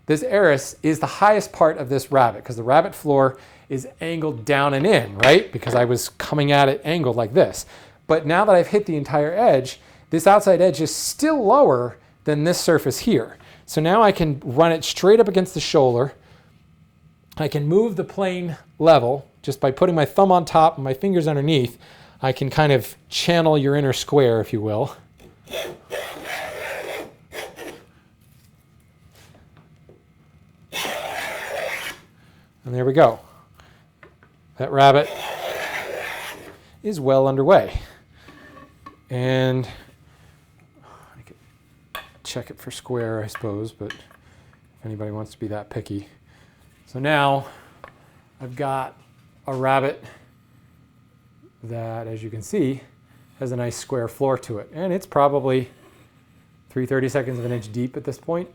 this arris, is the highest part of this rabbet because the rabbet floor is angled down and in, right? Because I was coming at it angled like this. But now that I've hit the entire edge, this outside edge is still lower than this surface here. So now I can run it straight up against the shoulder. I can move the plane level just by putting my thumb on top and my fingers underneath. I can kind of channel your inner square, if you will. And there we go. That rabbet is well underway. And I could check it for square, I suppose, but if anybody wants to be that picky. So now I've got a rabbet that, as you can see, has a nice square floor to it. And it's probably 3/32 of an inch deep at this point.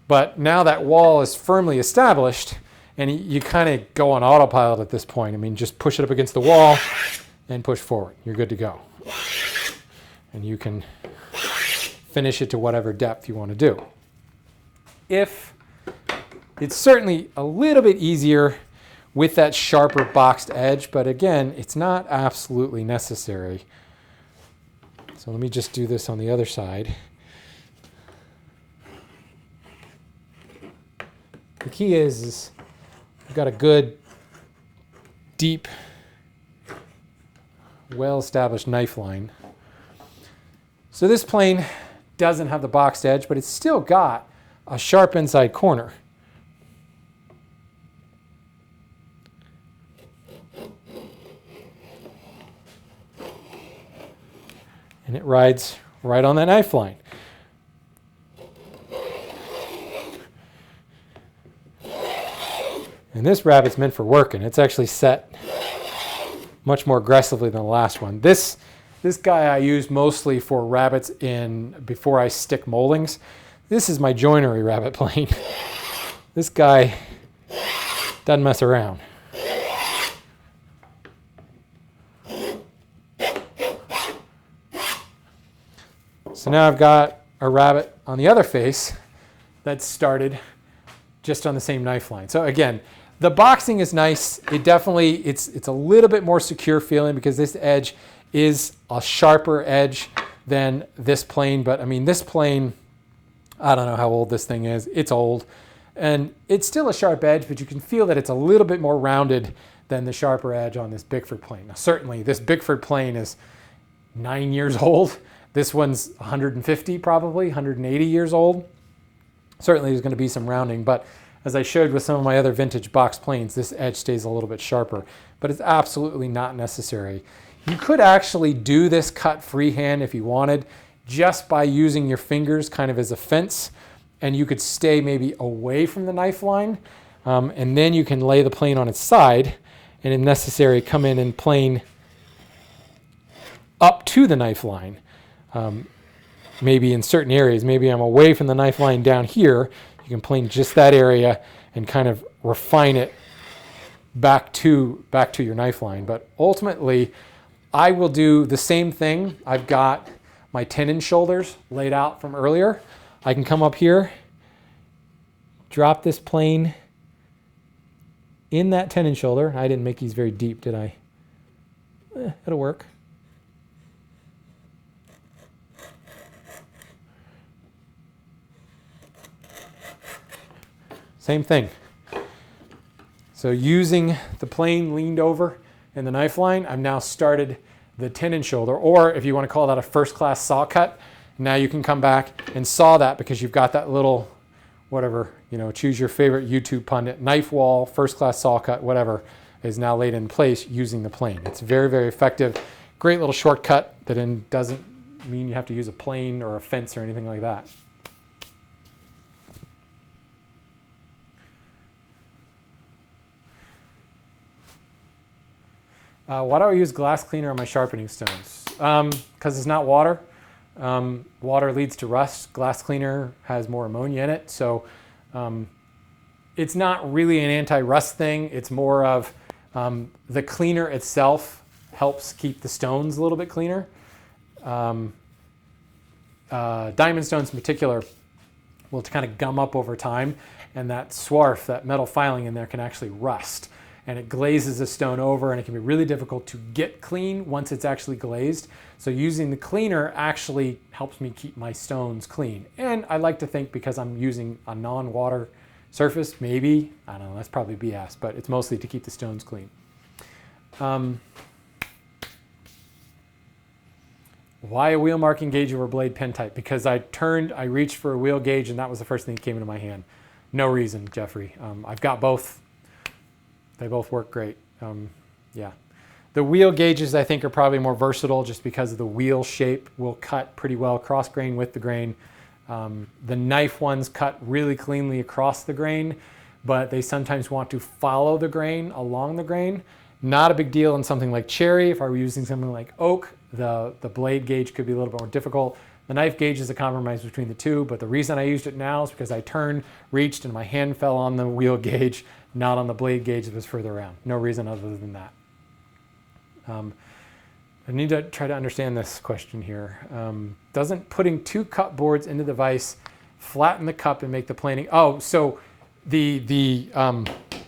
But now that wall is firmly established, and you kind of go on autopilot at this point. I mean, just push it up against the wall and push forward. You're good to go. And you can finish it to whatever depth you want to do. It's certainly a little bit easier with that sharper boxed edge, but again, it's not absolutely necessary. So let me just do this on the other side. The key is I've got a good, deep, well-established knife line. So this plane doesn't have the boxed edge, but it's still got a sharp inside corner. And it rides right on that knife line. And this rabbet's meant for working. It's actually set much more aggressively than the last one. This guy I use mostly for rabbets before I stick moldings. This is my joinery rabbet plane. This guy doesn't mess around. So now I've got a rabbet on the other face that's started just on the same knife line. So again, the boxing is nice. It's a little bit more secure feeling because this edge is a sharper edge than this plane. But I mean, this plane, I don't know how old this thing is. It's old. And it's still a sharp edge, but you can feel that it's a little bit more rounded than the sharper edge on this Bickford plane. Now, certainly, this Bickford plane is 9 years old. This one's 150, probably 180 years old. Certainly, there's going to be some rounding, but as I showed with some of my other vintage box planes, this edge stays a little bit sharper, but it's absolutely not necessary. You could actually do this cut freehand if you wanted, just by using your fingers kind of as a fence, and you could stay maybe away from the knife line, and then you can lay the plane on its side, and if necessary, come in and plane up to the knife line. Maybe in certain areas, maybe I'm away from the knife line down here, you can plane just that area and kind of refine it back to your knife line. But ultimately, I will do the same thing. I've got my tenon shoulders laid out from earlier. I can come up here, drop this plane in that tenon shoulder. I didn't make these very deep, did I? It'll work. Same thing. So using the plane leaned over in the knife line, I've now started the tenon shoulder, or if you want to call that a first class saw cut, now you can come back and saw that because you've got that little, whatever, choose your favorite YouTube pundit, knife wall, first class saw cut, whatever, is now laid in place using the plane. It's very, very effective. Great little shortcut that doesn't mean you have to use a plane or a fence or anything like that. Why do I use glass cleaner on my sharpening stones? Because it's not water. Water leads to rust. Glass cleaner has more ammonia in it. So it's not really an anti-rust thing. It's more of The cleaner itself helps keep the stones a little bit cleaner. Diamond stones in particular will kind of gum up over time, and that swarf, that metal filing in there, can actually rust, and it glazes the stone over, and it can be really difficult to get clean once it's actually glazed. So using the cleaner actually helps me keep my stones clean. And I like to think, because I'm using a non-water surface, maybe, I don't know, that's probably BS, but it's mostly to keep the stones clean. Why a wheel marking gauge over blade pen type? Because I reached for a wheel gauge, and that was the first thing that came into my hand. No reason, Jeffrey. I've got both. They both work great. Yeah. The wheel gauges, I think, are probably more versatile just because of the wheel shape will cut pretty well cross grain with the grain. The knife ones cut really cleanly across the grain, but they sometimes want to follow the grain along the grain. Not a big deal in something like cherry. If I were using something like oak, the blade gauge could be a little bit more difficult. The knife gauge is a compromise between the two, but the reason I used it now is because I turned, reached, and my hand fell on the wheel gauge, not on the blade gauge that was further around. No reason other than that. I need to try to understand this question here. Doesn't putting 2 cup boards into the vise flatten the cup and make the planing? Oh, so the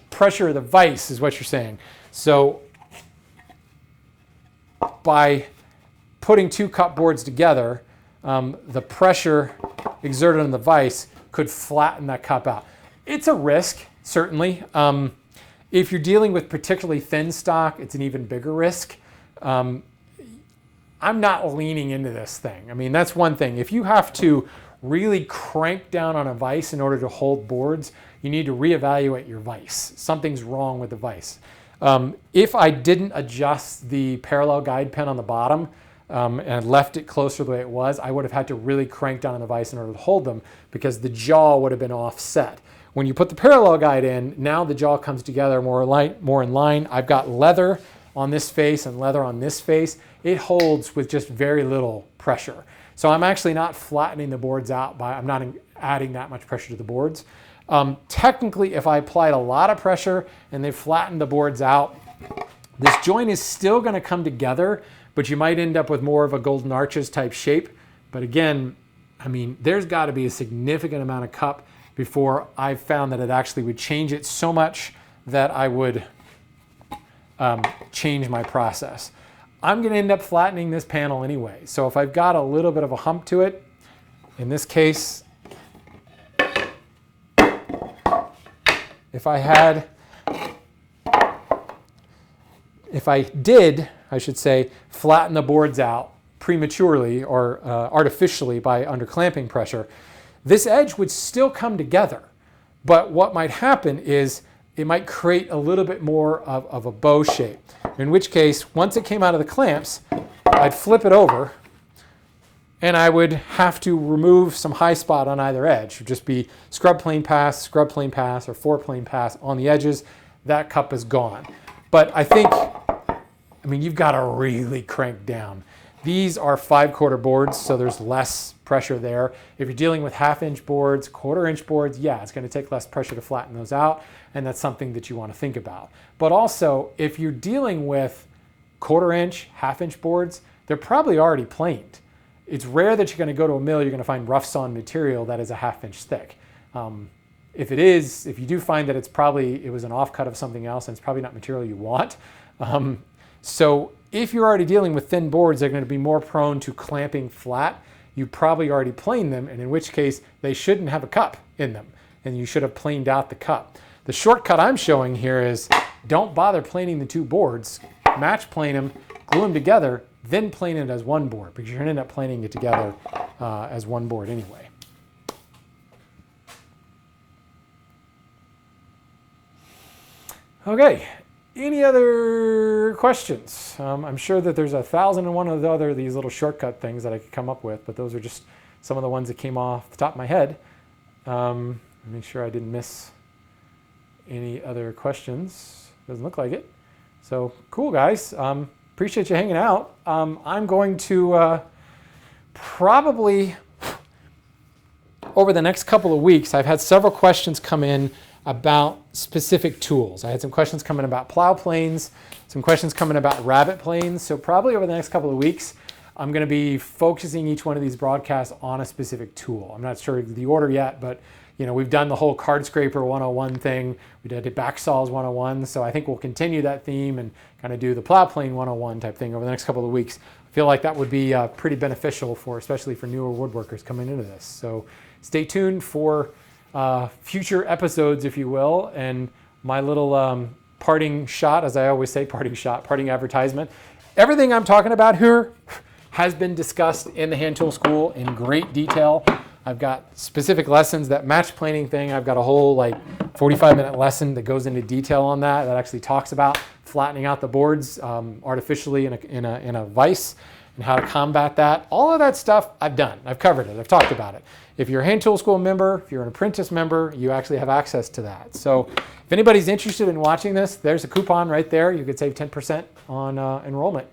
pressure of the vise is what you're saying. So by putting 2 cup boards together, the pressure exerted on the vise could flatten that cup out. It's a risk, certainly. If you're dealing with particularly thin stock, it's an even bigger risk. I'm not leaning into this thing. I mean, that's one thing. If you have to really crank down on a vise in order to hold boards, you need to reevaluate your vise. Something's wrong with the vise. If I didn't adjust the parallel guide pen on the bottom and left it closer to the way it was, I would have had to really crank down on the vise in order to hold them, because the jaw would have been offset. When you put the parallel guide in, now the jaw comes together more in line. I've got leather on this face and leather on this face. It holds with just very little pressure. So I'm actually not flattening the boards out I'm not adding that much pressure to the boards. Technically, if I applied a lot of pressure and they flattened the boards out, this joint is still going to come together, but you might end up with more of a golden arches type shape. But again, I mean, there's got to be a significant amount of cup before I've found that it actually would change it so much that I would change my process. I'm going to end up flattening this panel anyway. So if I've got a little bit of a hump to it, in this case, if I did, I should say, flatten the boards out prematurely or artificially by under clamping pressure, this edge would still come together. But what might happen is it might create a little bit more of a bow shape. In which case, once it came out of the clamps, I'd flip it over and I would have to remove some high spot on either edge. It would just be scrub plane pass, or 4 plane pass on the edges. That cup is gone. But I think, I mean, you've got to really crank down. These are 5/4 boards, so there's less pressure there. If you're dealing with 1/2-inch boards, 1/4-inch boards, yeah, it's going to take less pressure to flatten those out, and that's something that you want to think about. But also, if you're dealing with 1/4-inch, 1/2-inch boards, they're probably already planed. It's rare that you're going to go to a mill, you're going to find rough sawn material that is a 1/2-inch thick. If you do find that it was an offcut of something else, and it's probably not material you want. So if you're already dealing with thin boards, they're going to be more prone to clamping flat. You probably already planed them, and in which case they shouldn't have a cup in them, and you should have planed out the cup. The shortcut I'm showing here is don't bother planing the 2 boards, match plane them, glue them together, then plane it as one board, because you're going to end up planing it together as one board anyway. Okay. Any other questions? I'm sure that there's 1,001 of these little shortcut things that I could come up with, but those are just some of the ones that came off the top of my head. Make sure I didn't miss any other questions. Doesn't look like it. So cool, guys. Appreciate you hanging out. I'm going to probably over the next couple of weeks, I've had several questions come in about specific tools. I had some questions coming about plow planes, some questions coming about rabbet planes. So probably over the next couple of weeks, I'm going to be focusing each one of these broadcasts on a specific tool. I'm not sure the order yet, but we've done the whole card scraper 101 thing. We did the back saws 101. So I think we'll continue that theme and kind of do the plow plane 101 type thing over the next couple of weeks. I feel like that would be pretty beneficial especially for newer woodworkers coming into this. So stay tuned for future episodes, if you will, and my little parting shot, as I always say, parting advertisement. Everything I'm talking about here has been discussed in the hand tool school in great detail. I've got specific lessons, that match planing thing. I've got a whole 45-minute lesson that goes into detail on that actually talks about flattening out the boards artificially in a vise and how to combat that. All of that stuff I've done. I've covered it. I've talked about it. If you're a hand tool school member, if you're an apprentice member, you actually have access to that. So if anybody's interested in watching this, there's a coupon right there. You could save 10% on enrollment.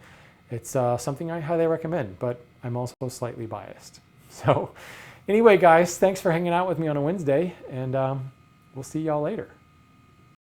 It's something I highly recommend, but I'm also slightly biased. So anyway, guys, thanks for hanging out with me on a Wednesday, and we'll see y'all later.